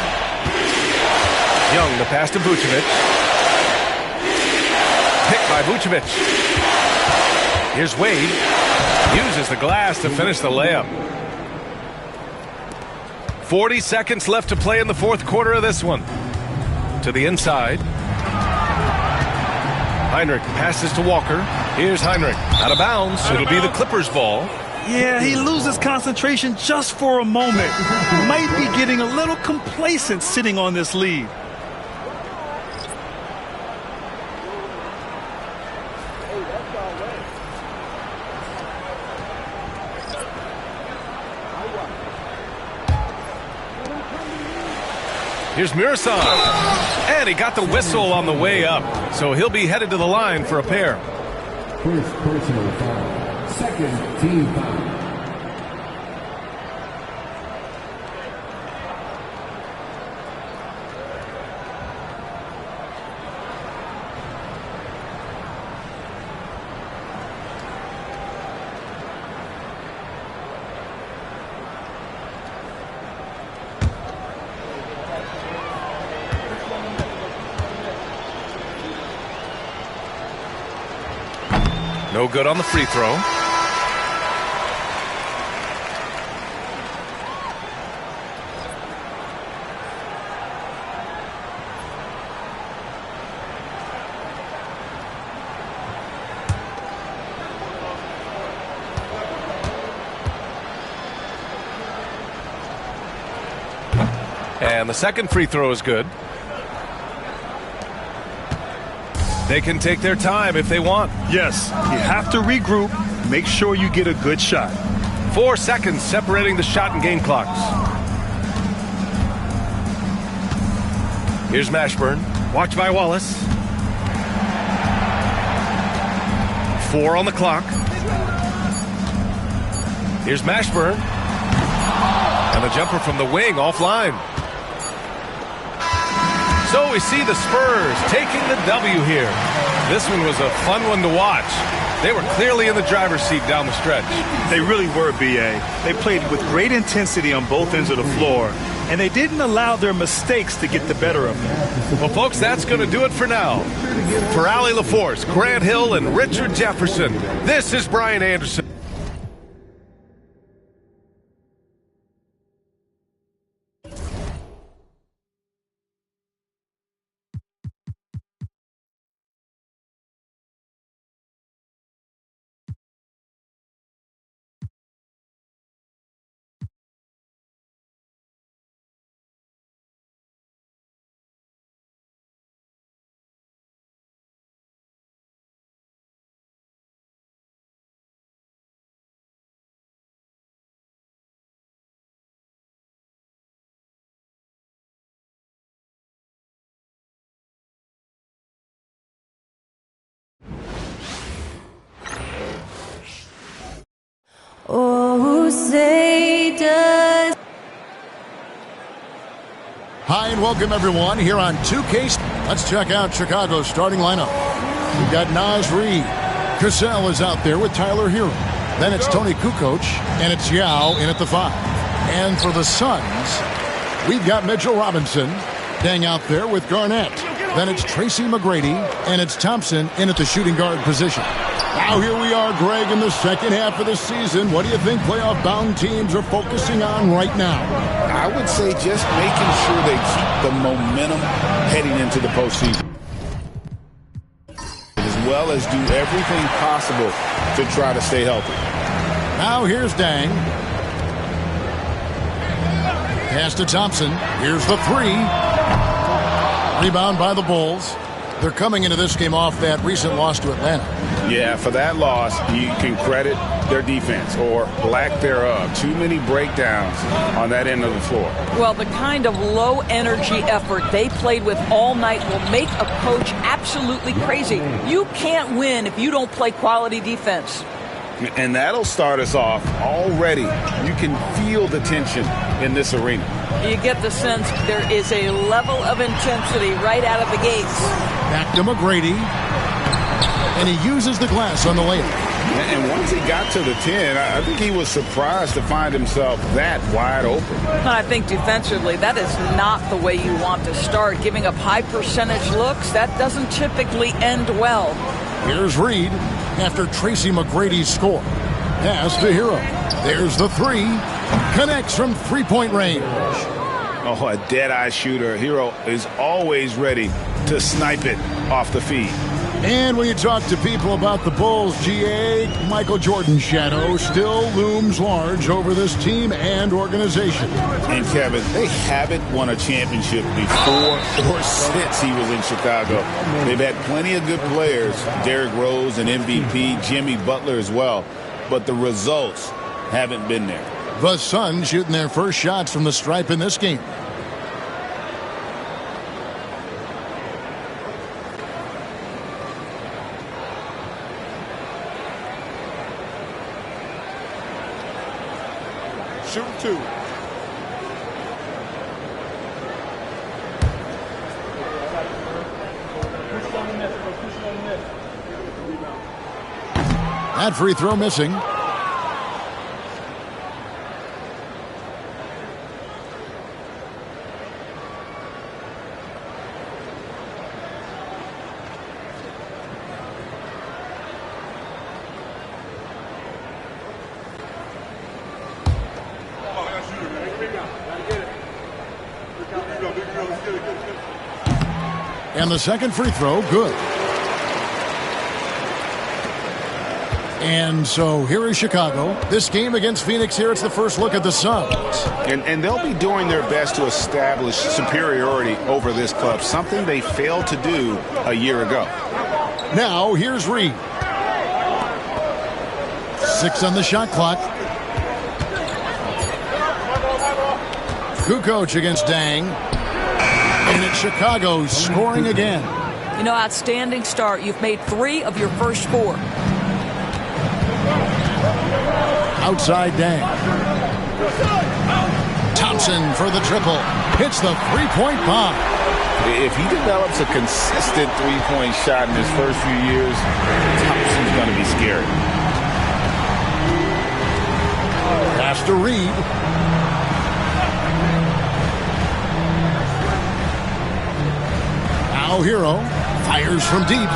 Young, the pass to Vucevic. Picked by Vucevic. Here's Wade. Uses the glass to finish the layup. 40 seconds left to play in the 4th quarter of this one. To the inside. Heinrich passes to Walker. Here's Heinrich. Out of bounds. It'll be the Clippers' ball. Yeah, he loses concentration just for a moment. Might be getting a little complacent sitting on this lead. Here's Murasan. And he got the whistle on the way up. So he'll be headed to the line for a pair. First personal foul. Second team foul. No good on the free throw. And the second free throw is good. They can take their time if they want. Yes, you have to regroup. Make sure you get a good shot. 4 seconds separating the shot and game clocks. Here's Mashburn. Watched by Wallace. 4 on the clock. Here's Mashburn. And the jumper from the wing offline. So we see the Spurs taking the W here. This one was a fun one to watch. They were clearly in the driver's seat down the stretch. They really were, B.A. They played with great intensity on both ends of the floor, and they didn't allow their mistakes to get the better of them. Well, folks, that's going to do it for now. For Allie LaForce, Grant Hill, and Richard Jefferson, this is Brian Anderson. Oh, say does. Hi and welcome everyone here on 2K. Let's check out Chicago's starting lineup. We've got Naz Reid. Cassell is out there with Tyler Hero. Then it's Tony Kukoc, and it's Yao in at the 5. And for the Suns, we've got Mitchell Robinson staying out there with Garnett. Then it's Tracy McGrady, and it's Thompson in at the shooting guard position. Now here we are, Greg, in the second half of the season. What do you think playoff-bound teams are focusing on right now? I would say just making sure they keep the momentum heading into the postseason, as well as do everything possible to try to stay healthy. Now here's Dang. Pass to Thompson. Here's the 3. Rebound by the Bulls. They're coming into this game off that recent loss to Atlanta. Yeah, for that loss, you can credit their defense or lack thereof. Too many breakdowns on that end of the floor. Well, the kind of low-energy effort they played with all night will make a coach absolutely crazy. You can't win if you don't play quality defense. And that'll start us off already. You can feel the tension in this arena. You get the sense there is a level of intensity right out of the gates. Back to McGrady. And he uses the glass on the layup. And once he got to the 10, I think he was surprised to find himself that wide open. And I think defensively, that is not the way you want to start. Giving up high percentage looks, that doesn't typically end well. Here's Reed after Tracy McGrady's score. Pass to Hero. There's the 3. Connects from three-point range. Oh, a dead-eye shooter. Hero is always ready to snipe it off the feed. And when you talk to people about the Bulls, GA, Michael Jordan's shadow still looms large over this team and organization. And Kevin, they haven't won a championship before or since he was in Chicago. They've had plenty of good players, Derrick Rose and MVP, Jimmy Butler as well, but the results haven't been there. The Suns shooting their first shots from the stripe in this game. Shoot 2. That free throw missing. And the second free throw, good. And so here is Chicago. This game against Phoenix here, it's the first look at the Suns. And they'll be doing their best to establish superiority over this club, something they failed to do a year ago. Now, here's Reed. 6 on the shot clock. Kukoc against Dang. And it's Chicago scoring again. You know, outstanding start. You've made 3 of your first 4. Outside Dang. Thompson for the triple. Hits the three-point bomb. If he develops a consistent three-point shot in his first few years, Thompson's going to be scary. Pass to Reed. Now Hero fires from deep.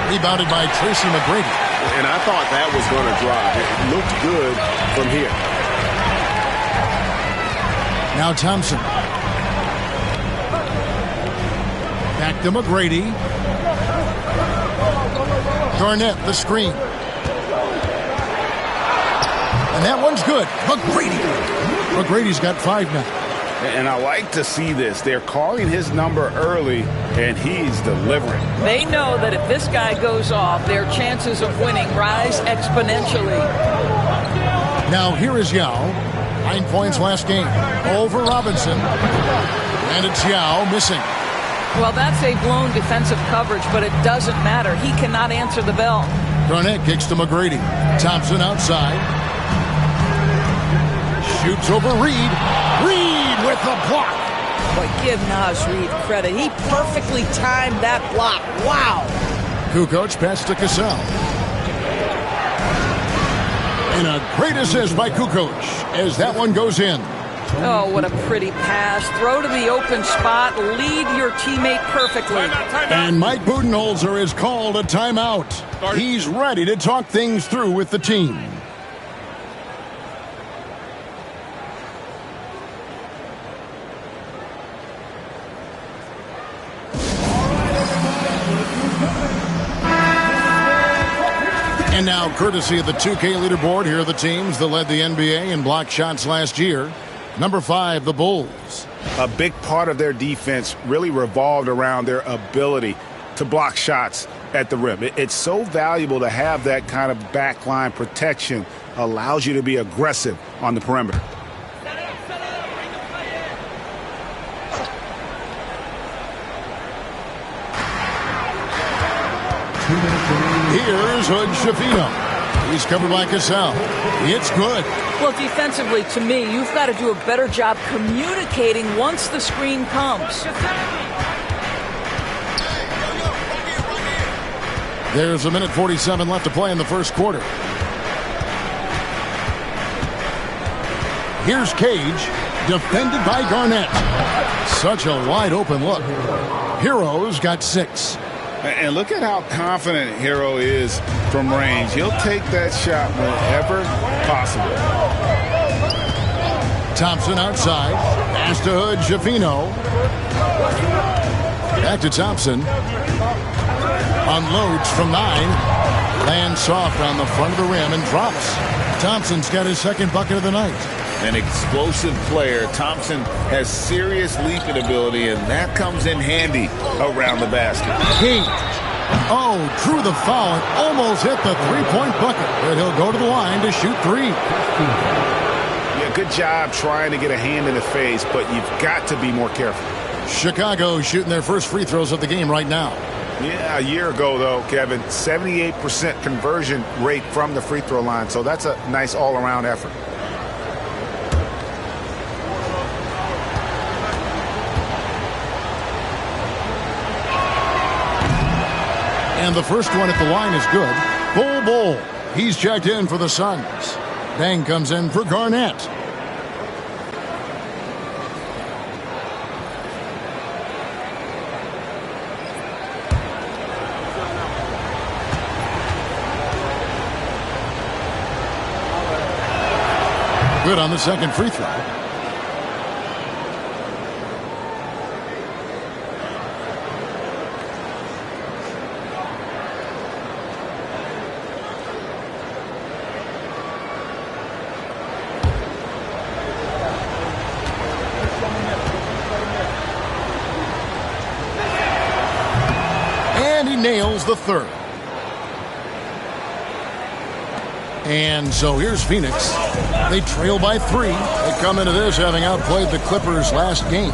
Rebounded by Tracy McGrady. And I thought that was going to drive. It looked good from here. Now Thompson. Back to McGrady. Garnett, the screen. And that one's good. McGrady's got 5 now. And I like to see this. They're calling his number early, and he's delivering. They know that if this guy goes off, their chances of winning rise exponentially. Now here is Yao. 9 points last game. Over Robinson. And it's Yao missing. Well, that's a blown defensive coverage, but it doesn't matter. He cannot answer the bell. Garnett kicks to McGrady. Thompson outside. Shoots over Reed. Reed with the block. Boy, give Naz Reed credit. He perfectly timed that block. Wow. Kukoc pass to Cassell. And a great assist by Kukoc as that one goes in. Oh, what a pretty pass. Throw to the open spot. Lead your teammate perfectly. And Mike Budenholzer is called a timeout. He's ready to talk things through with the team. And now, courtesy of the 2K leaderboard, here are the teams that led the NBA in block shots last year. Number 5, the Bulls. A big part of their defense really revolved around their ability to block shots at the rim. It's so valuable to have that kind of backline protection. Allows you to be aggressive on the perimeter. Here's Hood Schifino. He's covered by Cassell. It's good. Well, defensively, to me, you've got to do a better job communicating once the screen comes. There's 1:47 left to play in the first quarter. Here's Cage, defended by Garnett. Such a wide open look. Hero's got 6. And look at how confident Hero is from range. He'll take that shot whenever possible. Thompson outside. Pass to Hood, Schifino. Back to Thompson. Unloads from 9. Lands soft on the front of the rim and drops. Thompson's got his second bucket of the night. An explosive player. Thompson has serious leaping ability, and that comes in handy around the basket. King. Oh, drew the foul and almost hit the three-point bucket. But he'll go to the line to shoot 3. Yeah, good job trying to get a hand in the face, but you've got to be more careful. Chicago shooting their first free throws of the game right now. Yeah, a year ago, though, Kevin, 78% conversion rate from the free throw line. So that's a nice all-around effort. And the first one at the line is good. Bull. He's checked in for the Suns. Dang comes in for Garnett. Good on the second free throw. And he nails the third. And so here's Phoenix. They trail by 3. They come into this having outplayed the Clippers last game.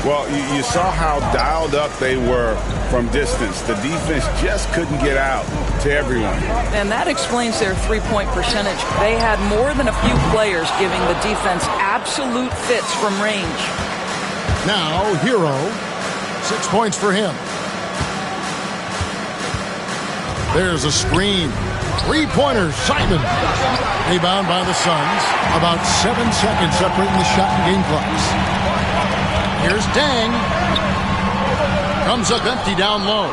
Well, you saw how dialed up they were from distance. The defense just couldn't get out to everyone. And that explains their three-point percentage. They had more than a few players giving the defense absolute fits from range. Now, Hero. 6 points for him. There's a screen. 3-pointer, Simon. Rebound by the Suns. About 7 seconds separating the shot and game clocks. Here's Dang. Comes up empty down low.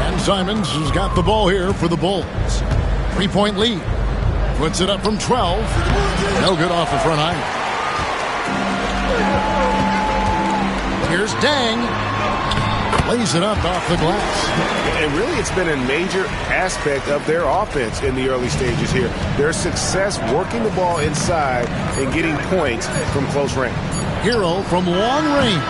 And Simons has got the ball here for the Bulls. 3-point lead. Puts it up from 12. No good off the front iron. Here's Dang. Lays it up off the glass. And really, it's been a major aspect of their offense in the early stages here. Their success working the ball inside and getting points from close range. Hero from long range.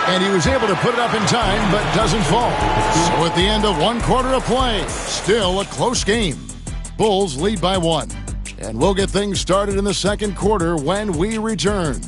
And he was able to put it up in time, but doesn't fall. So at the end of 1 quarter of play, still a close game. Bulls lead by 1. And we'll get things started in the second quarter when we return.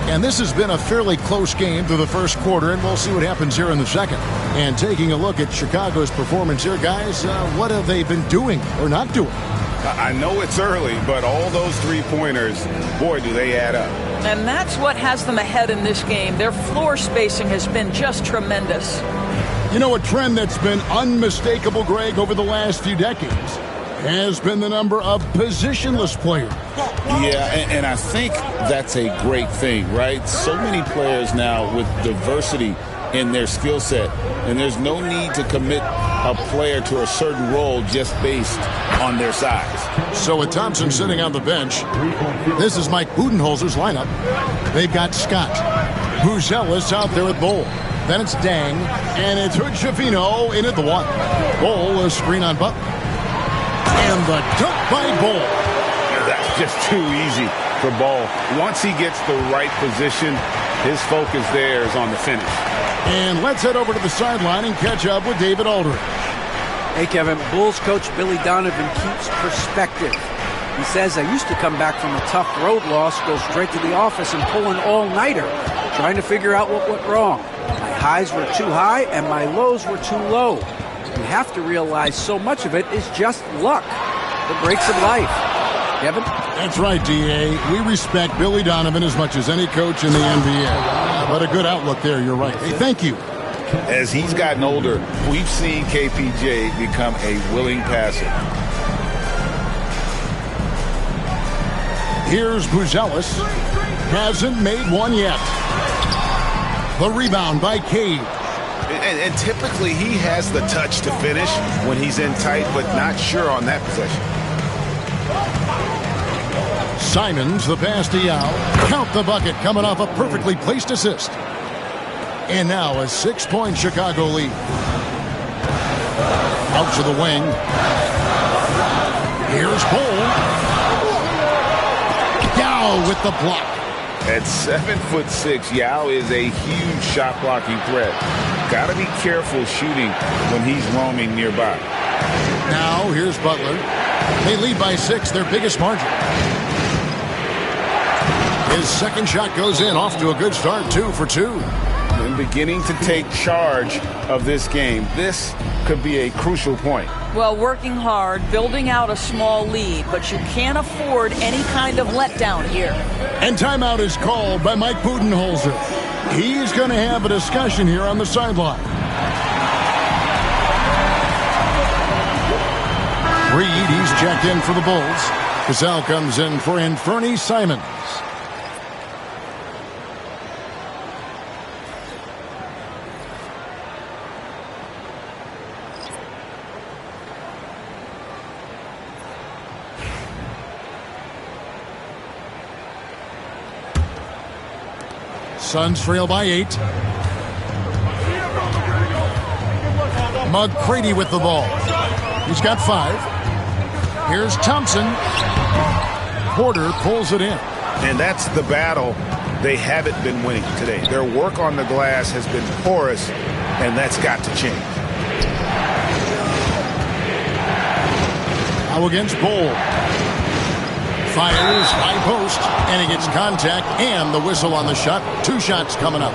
And this has been a fairly close game through the first quarter, and we'll see what happens here in the second. And taking a look at Chicago's performance here, guys, what have they been doing or not doing? I know it's early, but all those 3-pointers, boy, do they add up. And that's what has them ahead in this game. Their floor spacing has been just tremendous. You know, a trend that's been unmistakable, Greg, over the last few decades has been the number of positionless players. Yeah, and I think that's a great thing, right? So many players now with diversity in their skill set, and there's no need to commit a player to a certain role just based on their size. So with Thompson sitting on the bench, this is Mike Budenholzer's lineup. They've got Scott. Buzelis out there with Bull. Then it's Dang, and it's Hood Schifino in at the 1. Bull, a screen on Butler. And the dunk by Bull. That's just too easy for Ball. Once he gets the right position, his focus there is on the finish. And let's head over to the sideline and catch up with David Aldridge. Hey, Kevin, Bulls coach Billy Donovan keeps perspective. He says, I used to come back from a tough road loss, go straight to the office and pull an all-nighter, trying to figure out what went wrong. My highs were too high and my lows were too low. You have to realize so much of it is just luck. The breaks of life. Kevin? That's right, D.A. We respect Billy Donovan as much as any coach in the NBA. But a good outlook there, you're right. Hey, thank you. As he's gotten older, we've seen KPJ become a willing passer. Here's Buzelis. Hasn't made one yet. The rebound by Cade. And typically he has the touch to finish when he's in tight, but not sure on that possession. Simons, the pass to Yao. Count the bucket coming off a perfectly placed assist. And now a 6-point Chicago lead. Out to the wing. Here's Cole. Yao with the block. At 7'6", Yao is a huge shot blocking threat. Got to be careful shooting when he's roaming nearby. Now here's Butler. They lead by 6, their biggest margin. His second shot goes in, off to a good start, 2 for 2. And beginning to take charge of this game. This could be a crucial point. Well, working hard, building out a small lead, but you can't afford any kind of letdown here. And timeout is called by Mike Budenholzer. He's going to have a discussion here on the sideline. Reed, he's checked in for the Bulls. Cassell comes in for Anthony Simons. Suns trail by 8. McGrady with the ball. He's got 5. Here's Thompson. Porter pulls it in. And that's the battle they haven't been winning today. Their work on the glass has been porous, and that's got to change. Now against Bull. Fires, high post, and he gets contact and the whistle on the shot. 2 shots coming up.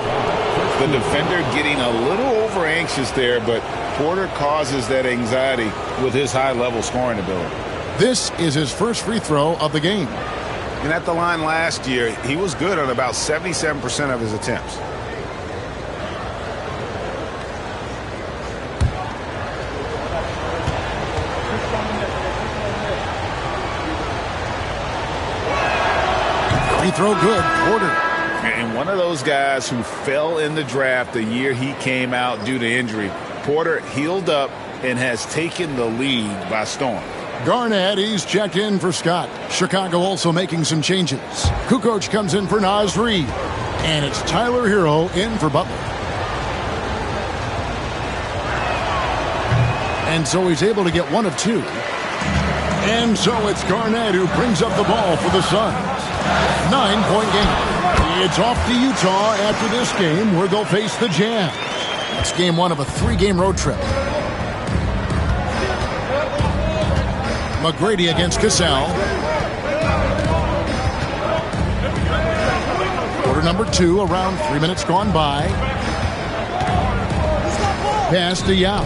The defender getting a little over anxious there, but Porter causes that anxiety with his high-level scoring ability. This is his first free throw of the game. And at the line last year, he was good on about 77% of his attempts. Free throw good, Porter. And one of those guys who fell in the draft the year he came out due to injury. Porter healed up and has taken the lead by storm. Garnett, he's checked in for Scott. Chicago also making some changes. Kukoc comes in for Naz Reid. And it's Tyler Hero in for Butler. And so he's able to get 1 of 2. And so it's Garnett who brings up the ball for the Suns. 9-point game. It's off to Utah after this game where they'll face the Jazz. It's game 1 of a 3-game road trip. McGrady against Cassell. Quarter number 2, around 3 minutes gone by. Pass to Yao.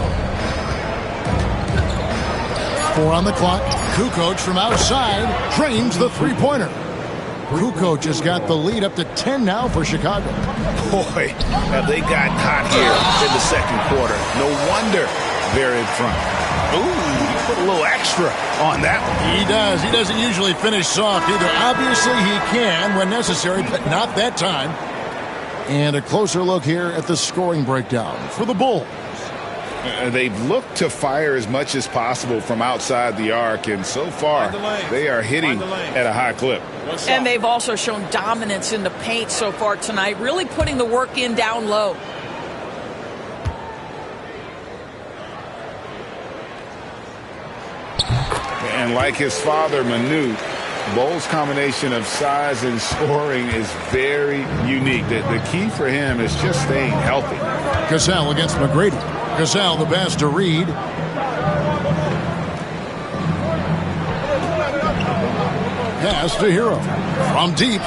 4 on the clock. Kukoc from outside drains the three-pointer. Kukoc has got the lead up to 10 now for Chicago. Boy, have they gotten hot here in the second quarter. No wonder they're in front. Ooh, he put a little extra on that one. He does. He doesn't usually finish soft either. Obviously, he can when necessary, but not that time. And a closer look here at the scoring breakdown for the Bulls. They've looked to fire as much as possible from outside the arc, and so far they are hitting at a high clip. And they've also shown dominance in the paint so far tonight, really putting the work in down low. And like his father, Manu, Bol's combination of size and scoring is very unique. The key for him is just staying healthy. Cassell against McGrady. Cassell the pass to Reed. pass to Hero. From deep,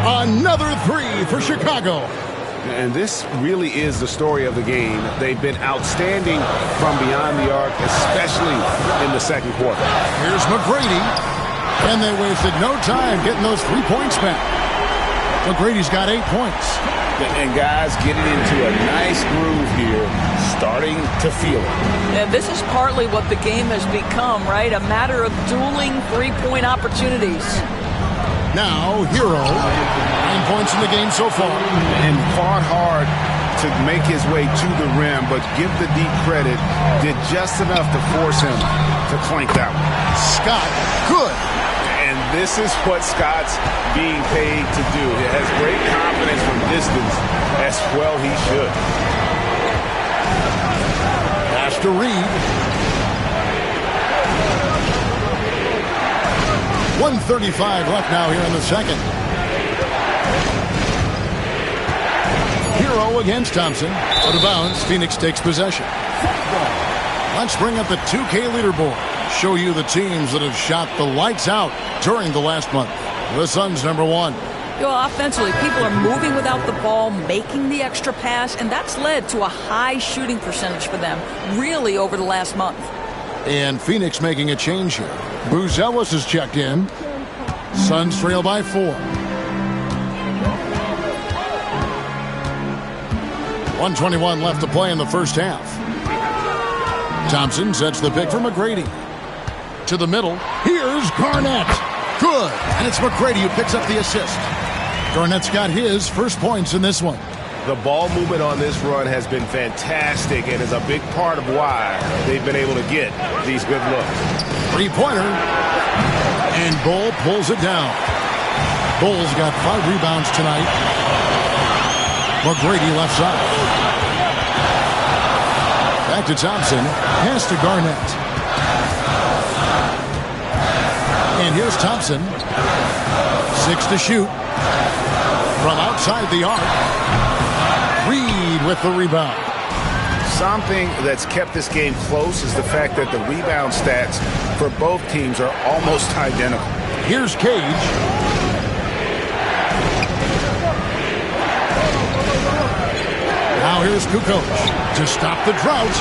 another three for Chicago. And this really is the story of the game. They've been outstanding from beyond the arc, especially in the second quarter. Here's McGrady, and they wasted no time getting those 3 points back. McGrady's got 8 points. And guys getting into a nice groove here, starting to feel it. And this is partly what the game has become, right? A matter of dueling 3-point opportunities. Now, Hero, 9 points in the game so far. And fought hard to make his way to the rim, but give the deep credit, did just enough to force him to clank that one. Scott, good. And this is what Scott's being paid to do. He has great confidence from distance, as well he should. Pass to Reed. 1:35 left now here in the second. Hero against Thompson. Out of bounds, Phoenix takes possession. Let's bring up the 2K leaderboard. Show you the teams that have shot the lights out during the last month. The Suns #1. Offensively, people are moving without the ball, making the extra pass, and that's led to a high shooting percentage for them, really, over the last month. And Phoenix making a change here. Buzelis is checked in. Suns trail by 4. 1:21 left to play in the first half. Thompson sets the pick for McGrady. To the middle. Here's Garnett. Good. And it's McGrady who picks up the assist. Garnett's got his first points in this one. The ball movement on this run has been fantastic and is a big part of why they've been able to get these good looks. Three-pointer. And Bull pulls it down. Bull's got 5 rebounds tonight. McGrady left side. Back to Thompson. Pass to Garnett. And here's Thompson. 6 to shoot. From outside the arc. Reed with the rebound. Something that's kept this game close is the fact that the rebound stats for both teams are almost identical. Here's Cage. Now here's Kukoc to stop the drought.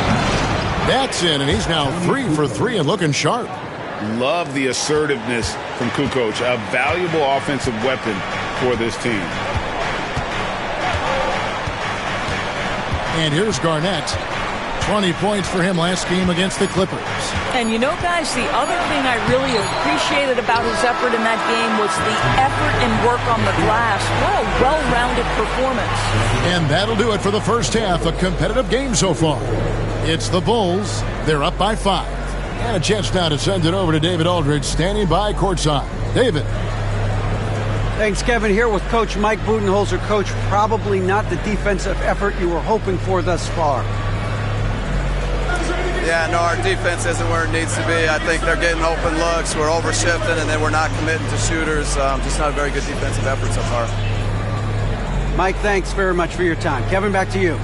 That's in, and he's now 3 for 3 and looking sharp. Love the assertiveness from Kukoc, a valuable offensive weapon for this team. And here's Garnett. 20 points for him last game against the Clippers. And you know, guys, the other thing I really appreciated about his effort in that game was the effort and work on the glass. What a well-rounded performance. And that'll do it for the first half. A competitive game so far. It's the Bulls. They're up by 5. And a chance now to send it over to David Aldridge, standing by courtside. David. Thanks, Kevin. Here with Coach Mike Budenholzer. Coach, probably not the defensive effort you were hoping for thus far. Yeah, no, our defense isn't where it needs to be. I think they're getting open looks. We're overshifting, and then we're not committing to shooters. Just not a very good defensive effort so far. Mike, thanks very much for your time. Kevin, back to you.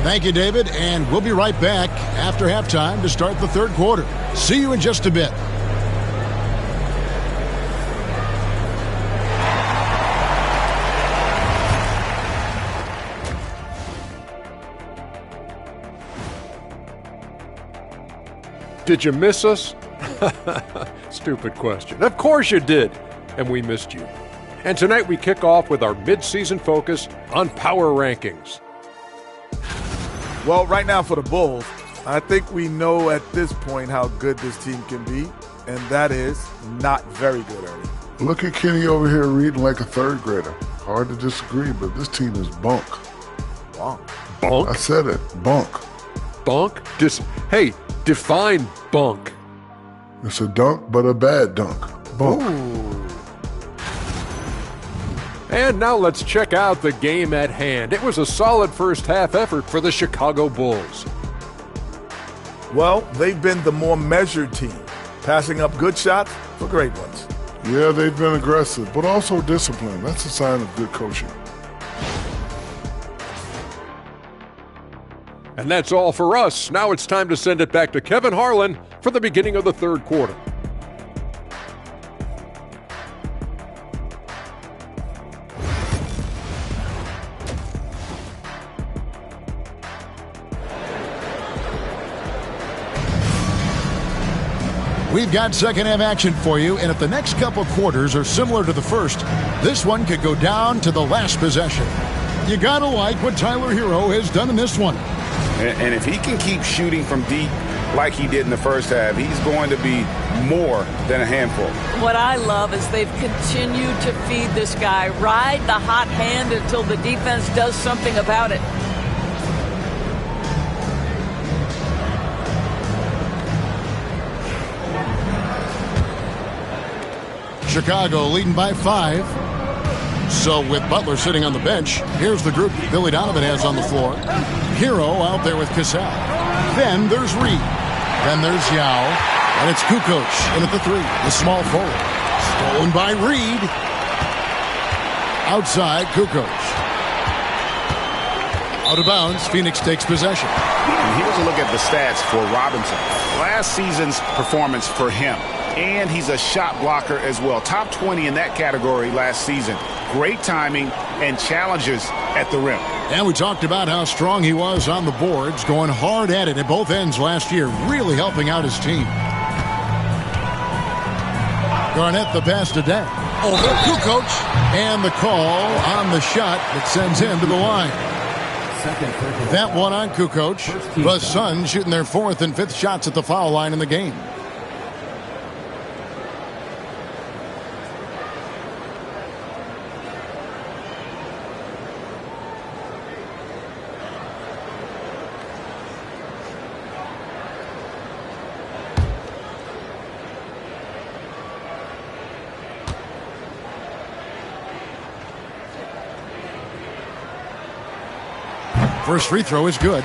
Thank you, David. And we'll be right back after halftime to start the third quarter. See you in just a bit. Did you miss us? Stupid question. Of course you did. And we missed you. And tonight we kick off with our mid-season focus on power rankings. Well, right now for the Bulls, I think we know at this point how good this team can be, and that is not very good, Ernie. Look at Kenny over here reading like a third grader. Hard to disagree, but this team is bunk. Bunk? Bunk? I said it. Bunk. Bunk? Hey, define bunk. It's a dunk, but a bad dunk. Bunk. Ooh. And now let's check out the game at hand. It was a solid first half effort for the Chicago Bulls. Well, they've been the more measured team, passing up good shots for great ones. Yeah, they've been aggressive, but also disciplined. That's a sign of good coaching. And that's all for us. Now it's time to send it back to Kevin Harlan for the beginning of the third quarter. We've got second half action for you, and if the next couple quarters are similar to the first, this one could go down to the last possession. You gotta like what Tyler Hero has done in this one. And if he can keep shooting from deep like he did in the first half, he's going to be more than a handful. What I love is they've continued to feed this guy, ride the hot hand until the defense does something about it. Chicago leading by 5. So with Butler sitting on the bench, here's the group Billy Donovan has on the floor. Hero out there with Cassell. Then there's Reed. Then there's Yao. And it's Kukoc in at the 3. The small forward. Stolen by Reed. Outside, Kukoc. Out of bounds, Phoenix takes possession. And here's a look at the stats for Robinson. Last season's performance for him. And he's a shot blocker as well. Top 20 in that category last season. Great timing and challenges at the rim. And we talked about how strong he was on the boards, going hard at it at both ends last year, really helping out his team. Garnett the pass to Dent. Over Kukoc. And the call on the shot that sends him to the line. That one on Kukoc. The Suns shooting their 4th and 5th shots at the foul line in the game. First free throw is good.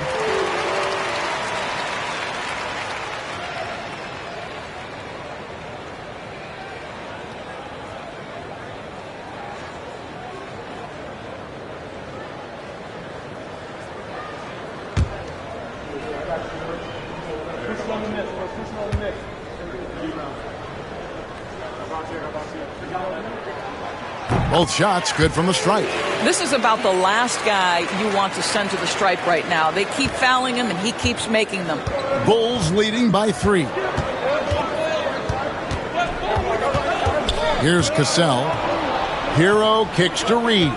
Both shots good from the stripe. This is about the last guy you want to send to the stripe right now. They keep fouling him, and he keeps making them. Bulls leading by 3. Here's Cassell. Hero kicks to Reed.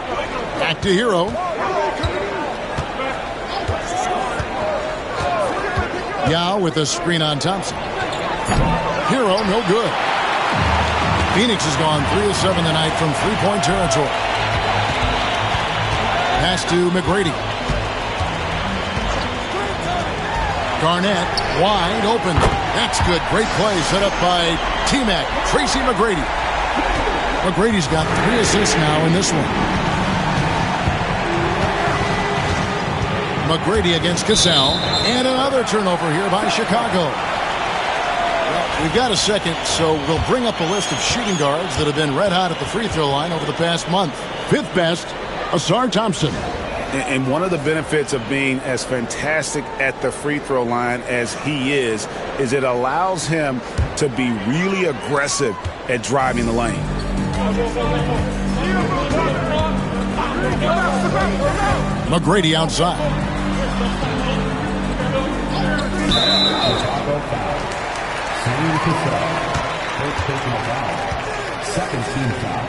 Back to Hero. Yao with a screen on Thompson. Hero, no good. Phoenix has gone 3 of 7 tonight from three-point territory. Pass to McGrady. Garnett wide open. That's good. Great play set up by T-Mac. Tracy McGrady. McGrady's got 3 assists now in this one. McGrady against Cassell. And another turnover here by Chicago. We've got a second, so we'll bring up a list of shooting guards that have been red hot at the free throw line over the past month. 5th best, Asar Thompson. And one of the benefits of being as fantastic at the free throw line as he is it allows him to be really aggressive at driving the lane. McGrady outside. Second team foul.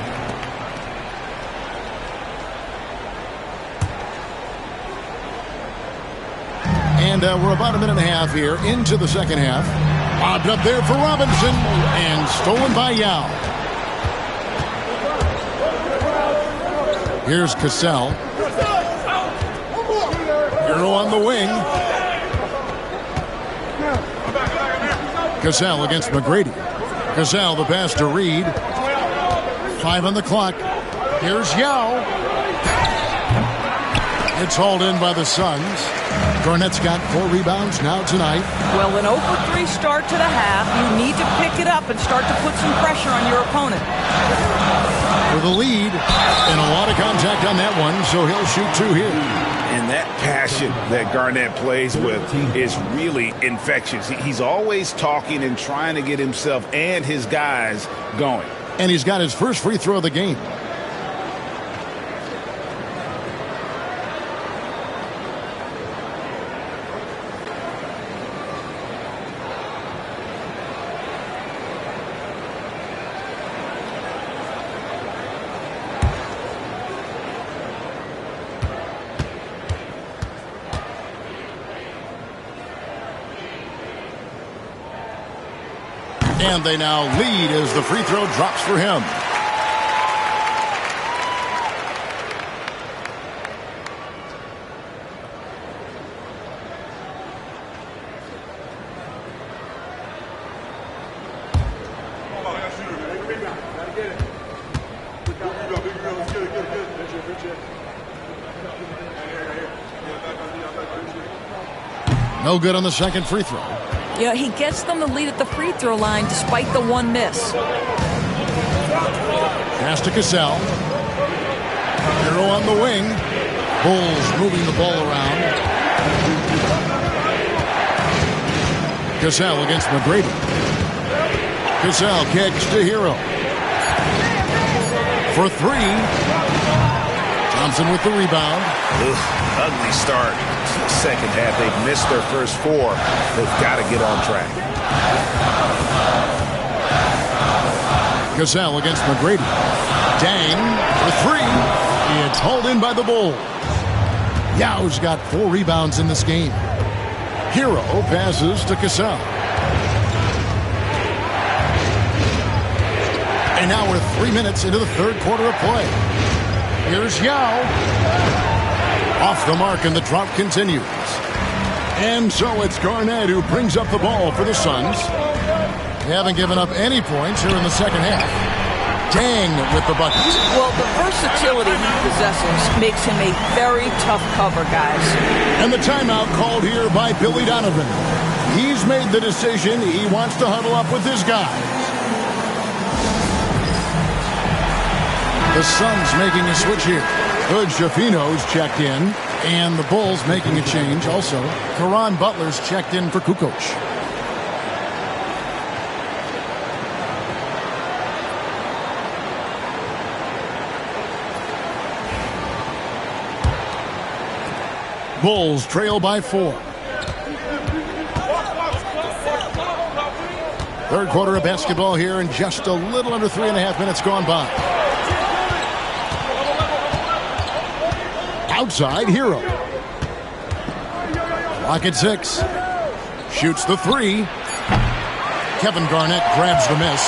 And we're about a minute and a half here into the second half. Bobbed up there for Robinson and stolen by Yao. Here's Cassell. Hero on the wing. Cassell against McGrady. Cassell the pass to Reed. 5 on the clock. Here's Yao. It's hauled in by the Suns. Garnett's got 4 rebounds now tonight. Well, an 0-for-3 start to the half. You need to pick it up and start to put some pressure on your opponent. For the lead, and a lot of contact on that one, so he'll shoot 2 here. And that passion that Garnett plays with is really infectious. He's always talking and trying to get himself and his guys going. And he's got his first free throw of the game. And they now lead as the free throw drops for him. No good on the second free throw. Yeah, he gets them the lead at the free throw line despite the one miss. Pass to Cassell. Hero on the wing. Bulls moving the ball around. Cassell against McGrady. Cassell kicks to Hero. For three. Thompson with the rebound. Ugly start. Second half, they've missed their first four. They've got to get on track. Cassell against McGrady. Dang for three. It's hauled in by the Bulls. Yao's got 4 rebounds in this game. Hero passes to Cassell. And now we're 3 minutes into the third quarter of play. Here's Yao. Off the mark, and the drop continues. And so it's Garnett who brings up the ball for the Suns. They haven't given up any points here in the second half. Dang with the bucket. Well, the versatility he possesses makes him a very tough cover, guys. And the timeout called here by Billy Donovan. He's made the decision. He wants to huddle up with his guys. The Suns making a switch here. Good Shafino's checked in, and the Bulls making a change also. Caron Butler's checked in for Kukoc. Bulls trail by 4. Third quarter of basketball here, and just a little under 3.5 minutes gone by. Outside, Hero. Clock at 6. Shoots the 3. Kevin Garnett grabs the miss.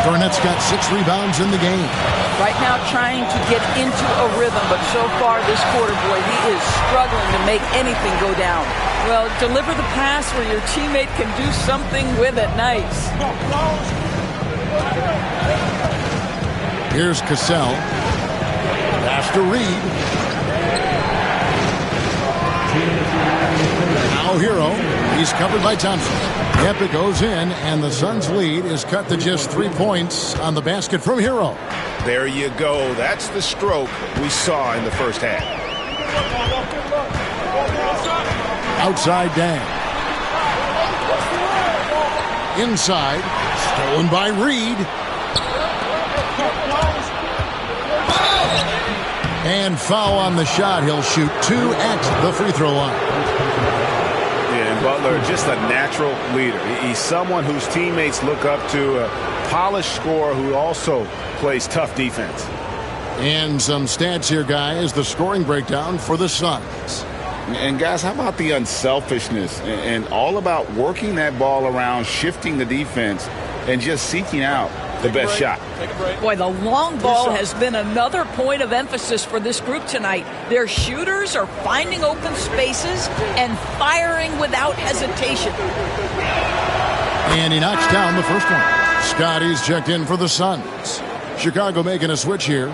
Garnett's got 6 rebounds in the game. Right now trying to get into a rhythm, but so far this quarter, boy, he is struggling to make anything go down. Well, deliver the pass where your teammate can do something with it. Nice. Here's Cassell. Pass to Reed. Now Hero. He's covered by Thompson. Yep, it goes in, and the Suns' lead is cut to just 3 points on the basket from Hero. There you go. That's the stroke we saw in the first half. Outside Dang. Inside. Stolen by Reed. And foul on the shot. He'll shoot 2 at the free throw line. Yeah, and Butler, just a natural leader. He's someone whose teammates look up to, a polished scorer who also plays tough defense. And some stats here, guys. The scoring breakdown for the Suns. And guys, how about the unselfishness and all about working that ball around, shifting the defense, and just seeking out the best shot. Boy, the long ball has been another point of emphasis for this group tonight. Their shooters are finding open spaces and firing without hesitation. And he knocks down the first one. Scotty's checked in for the Suns. Chicago making a switch here.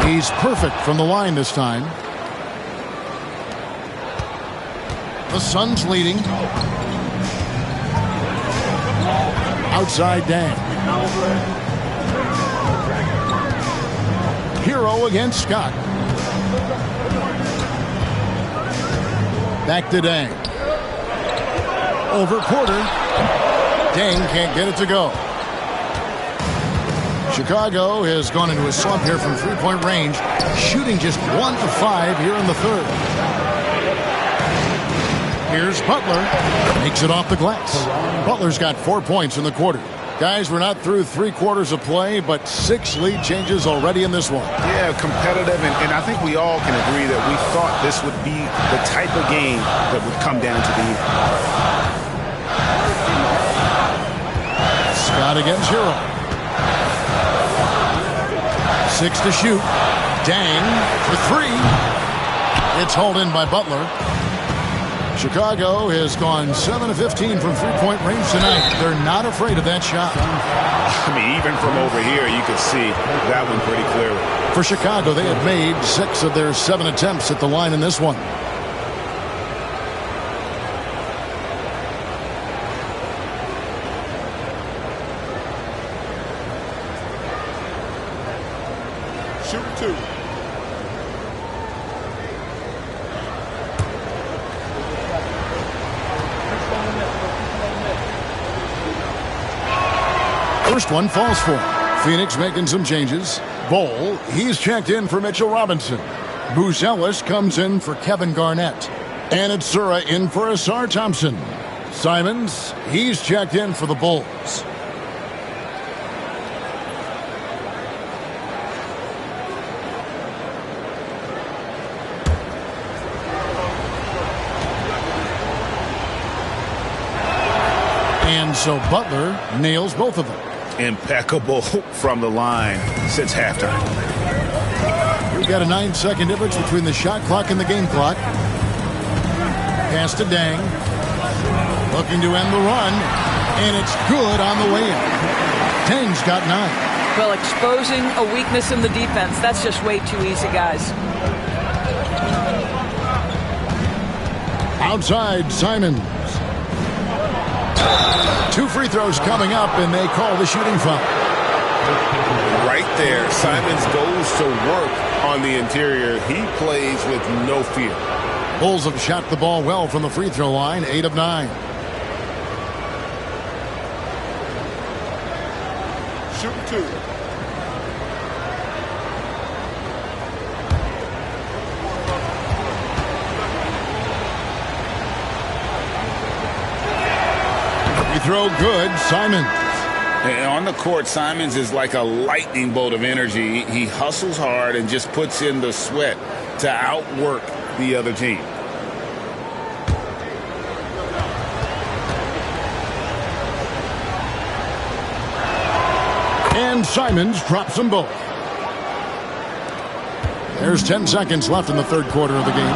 He's perfect from the line this time. The Suns leading. Outside Dang. Hero against Scott. Back to Dang. Over Porter. Dang can't get it to go. Chicago has gone into a slump here from three-point range, shooting just 1 of 5 here in the third. Here's Butler. Makes it off the glass. Butler's got 4 points in the quarter. Guys, we're not through 3 quarters of play, but 6 lead changes already in this one. Yeah, competitive, and I think we all can agree that we thought this would be the type of game that would come down to the end. Scott against Hero. 6 to shoot. Dang for 3. It's hauled in by Butler. Chicago has gone 7 of 15 from three-point range tonight. They're not afraid of that shot. I mean, even from over here, you can see that one pretty clearly. For Chicago, they had made 6 of their 7 attempts at the line in this one. Shoot 2. First one falls for him. Phoenix making some changes. Bol, he's checked in for Mitchell Robinson. Buzelis comes in for Kevin Garnett. And it's Sura in for Asar Thompson. Simons, he's checked in for the Bulls. And so Butler nails both of them. Impeccable from the line since halftime. We've got a 9-second difference between the shot clock and the game clock. Pass to Dang. Looking to end the run. And it's good on the way in. Dang's got 9. Well, exposing a weakness in the defense, that's just way too easy, guys. Outside, Simons. 2 free throws coming up, and they call the shooting foul. Right there, Simons goes to work on the interior. He plays with no fear. Bulls have shot the ball well from the free throw line, 8 of 9. Shoot 2. Throw good, Simons. And on the court, Simons is like a lightning bolt of energy. He hustles hard and just puts in the sweat to outwork the other team. And Simons drops them both. There's 10 seconds left in the third quarter of the game.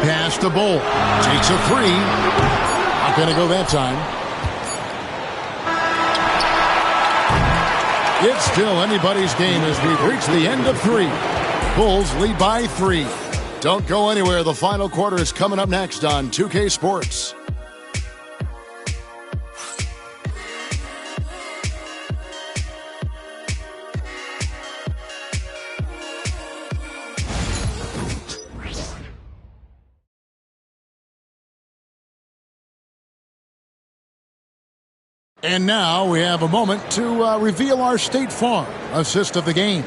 Pass to Bol. Takes a 3. Not going to go that time. It's still anybody's game as we've reached the end of 3. Bulls lead by 3. Don't go anywhere. The final quarter is coming up next on 2K Sports. And now we have a moment to reveal our State Farm assist of the game.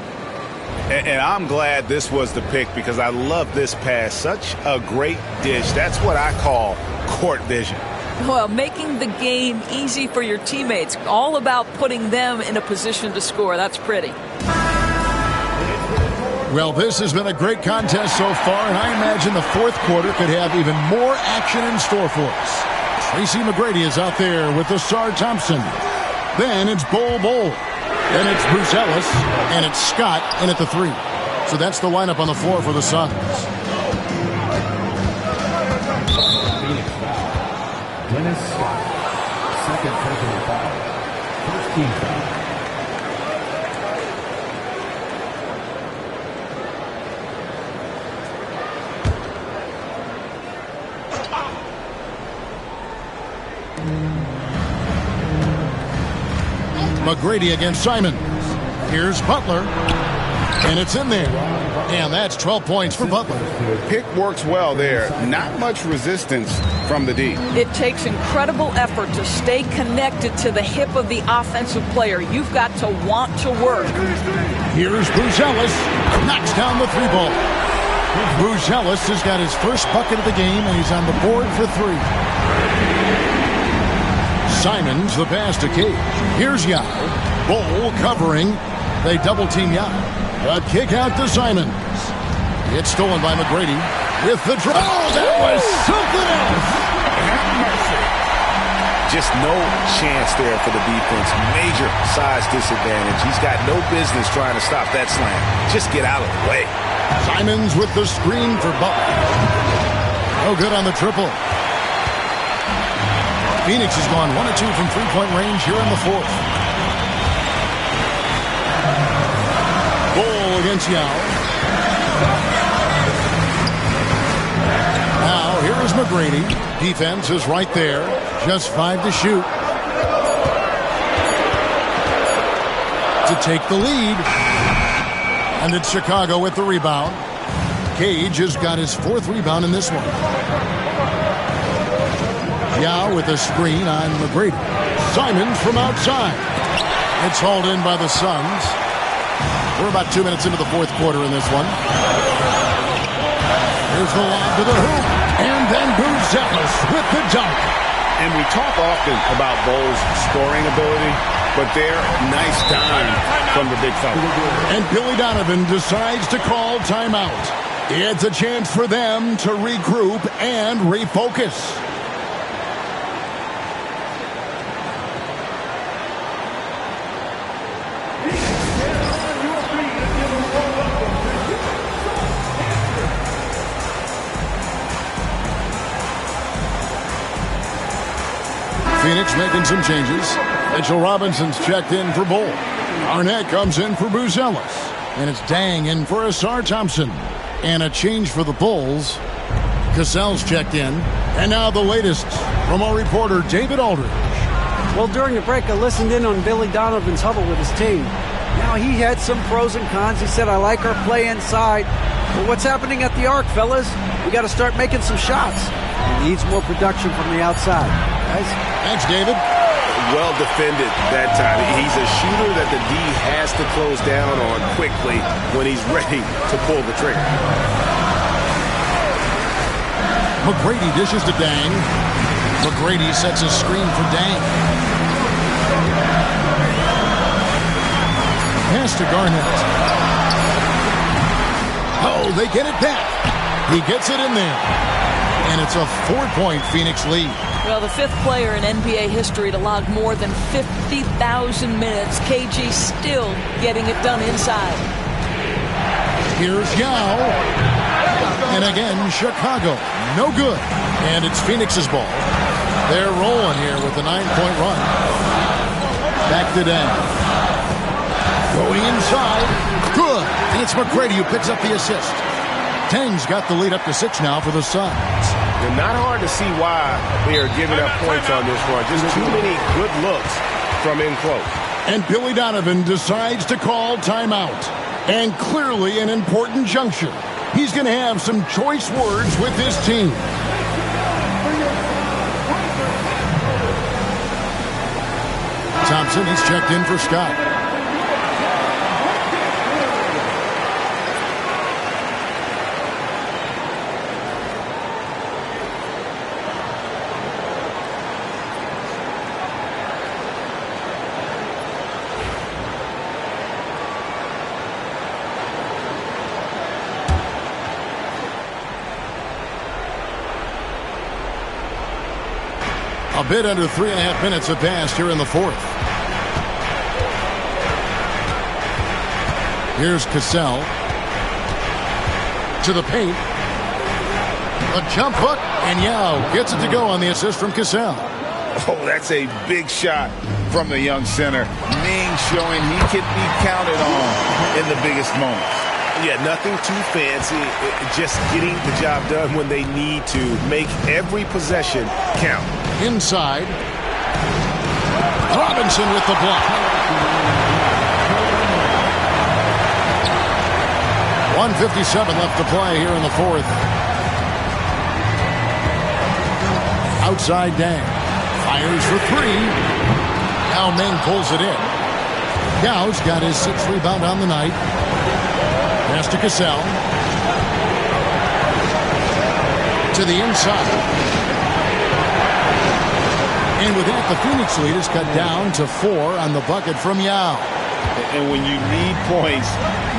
And I'm glad this was the pick because I love this pass. Such a great dish. That's what I call court vision. Well, making the game easy for your teammates. All about putting them in a position to score. That's pretty. Well, this has been a great contest so far, and I imagine the fourth quarter could have even more action in store for us. Tracy McGrady is out there with Asar Thompson. Then it's Bol. Then it's Buzelis, and it's Scott in at the 3. So that's the lineup on the floor for the Suns. Dennis Scott, second personal foul. First team foul. McGrady against Simons. Here's Butler. And it's in there. And that's 12 points for Butler. Pick works well there. Not much resistance from the D. It takes incredible effort to stay connected to the hip of the offensive player. You've got to want to work. Here's Buzelis. Knocks down the 3-ball. Buzelis has got his first bucket of the game, and he's on the board for 3. Simons, the pass to Cage. Here's Yao. Bull covering. They double-team Yao. A kick out to Simons. It's stolen by McGrady with the draw. Oh, that was something else. Have mercy. Just no chance there for the defense. Major size disadvantage. He's got no business trying to stop that slam. Just get out of the way. Simons with the screen for Butler. No good on the triple. Phoenix has gone 1 of 2 from three-point range here in the fourth. Bull against Yao. Now, here is McGrady. Defense is right there. Just 5 to shoot. To take the lead. And it's Chicago with the rebound. Cage has got his 4th rebound in this one. Yao with a screen on McGrady. Simons from outside. It's hauled in by the Suns. We're about 2 minutes into the fourth quarter in this one. Here's the lob to the hoop. And then Buzelis with the dunk. And we talk often about Bull's scoring ability, but they're nice dime from the big fella. And Billy Donovan decides to call timeout. It's a chance for them to regroup and refocus. Phoenix making some changes. Mitchell Robinson's checked in for Bull. Arnett comes in for Buzelis. And it's Dang in for Asar Thompson. And a change for the Bulls. Cassell's checked in. And now the latest from our reporter, David Aldridge. Well, during the break, I listened in on Billy Donovan's huddle with his team. Now, he had some pros and cons. He said, I like our play inside. But what's happening at the arc, fellas? We got to start making some shots. He needs more production from the outside. Guys? Thanks, David. Well defended that time. He's a shooter that the D has to close down on quickly when he's ready to pull the trigger. McGrady dishes to Dang. McGrady sets a screen for Dang. Pass to Garnett. Oh, they get it back. He gets it in there. And it's a 4-point Phoenix lead. Well, the 5th player in NBA history to log more than 50,000 minutes. KG still getting it done inside. Here's Yao. And again, Chicago. No good. And it's Phoenix's ball. They're rolling here with a 9-point run. Back to Dang. Going inside. Good. And it's McGrady who picks up the assist. Tang's got the lead up to 6 now for the Suns. And not hard to see why they are giving up points on this run. Just too many good looks from in close. And Billy Donovan decides to call timeout. And clearly an important juncture. He's going to have some choice words with his team. Thompson, he's checked in for Scott. A bit under 3.5 minutes have passed here in the fourth. Here's Cassell. To the paint. A jump hook, and Yao gets it to go on the assist from Cassell. Oh, that's a big shot from the young center. Ming showing he can be counted on in the biggest moments. Yeah, nothing too fancy. Just getting the job done when they need to. Make every possession count. Inside. Robinson with the block. 1:57 left to play here in the fourth. Outside Dang. Fires for three. Now Meng pulls it in. Gao's got his 6th rebound on the night. Pass to Cassell. To the inside. And with that, the Phoenix lead is cut down to 4 on the bucket from Yao. And when you need points,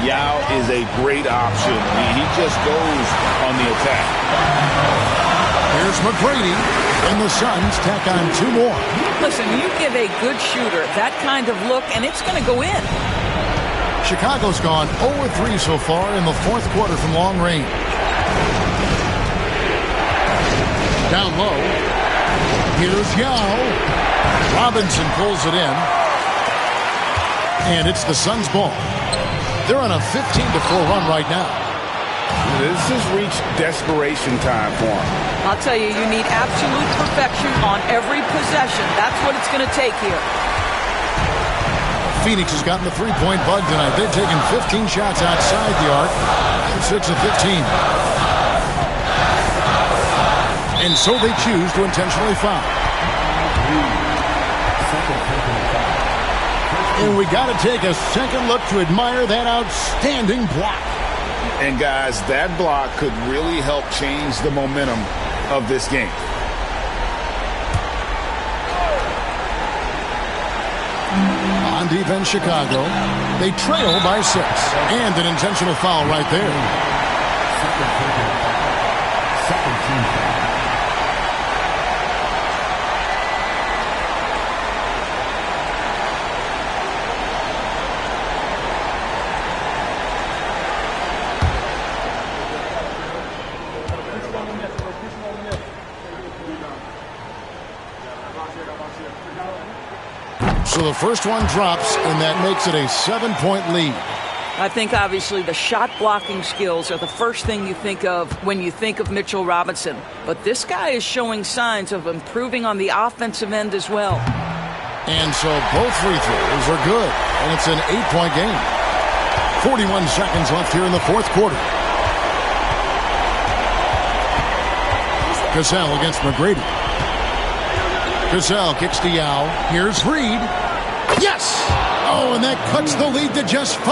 Yao is a great option. He just goes on the attack. Here's McGrady, and the Suns tack on 2 more. Listen, you give a good shooter that kind of look, and it's going to go in. Chicago's gone 0-3 so far in the fourth quarter from long range. Down low. Here's Yao. Robinson pulls it in. And it's the Suns' ball. They're on a 15-4 run right now. This has reached desperation time for them. I'll tell you, you need absolute perfection on every possession. That's what it's going to take here. Phoenix has gotten the three-point bug tonight. They've taken 15 shots outside the arc. 6 of 15. And so they choose to intentionally foul. And we got to take a second look to admire that outstanding block. And guys, that block could really help change the momentum of this game. On defense, Chicago. They trail by 6. And an intentional foul right there. Second team foul. So the first one drops, and that makes it a 7-point lead. I think obviously the shot blocking skills are the first thing you think of when you think of Mitchell Robinson. But this guy is showing signs of improving on the offensive end as well. And so both free throws are good, and it's an 8-point game. 41 seconds left here in the fourth quarter. Cassell against McGrady. Cassell kicks to Yao. Here's Reed. Yes! Oh, and that cuts the lead to just 5.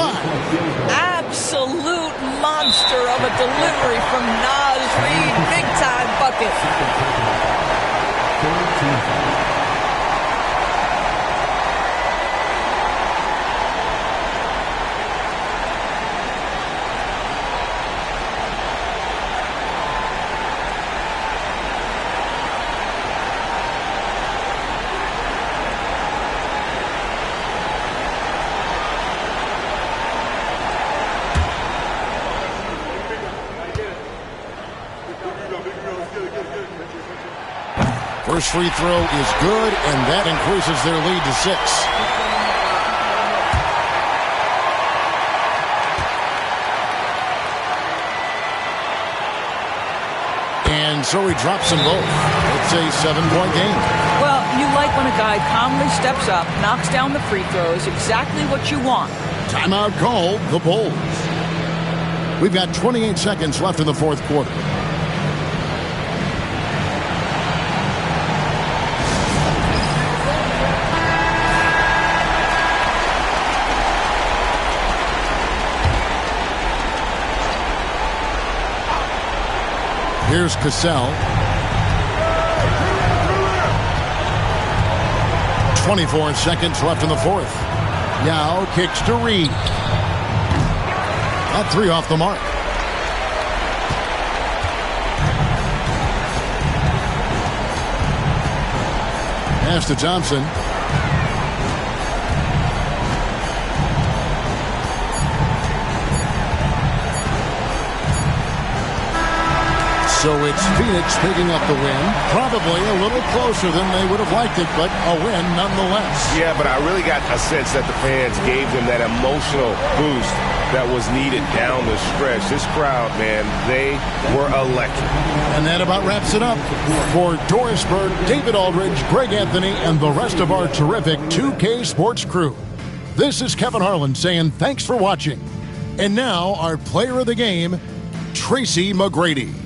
Absolute monster of a delivery from Naz Reed. Big-time bucket. First free throw is good, and that increases their lead to 6. And so he drops them both. It's a 7-point game. Well, you like when a guy calmly steps up, knocks down the free throws, exactly what you want. Timeout called, the Bulls. We've got 28 seconds left in the fourth quarter. Here's Cassell. 24 seconds left in the fourth. Yao kicks to Reed. That 3 off the mark. Pass to Thompson. So it's Phoenix picking up the win. Probably a little closer than they would have liked it, but a win nonetheless. Yeah, but I really got a sense that the fans gave them that emotional boost that was needed down the stretch. This crowd, man, they were electric. And that about wraps it up. For Doris Burke, David Aldridge, Greg Anthony, and the rest of our terrific 2K Sports crew, this is Kevin Harlan saying thanks for watching. And now our player of the game, Tracy McGrady.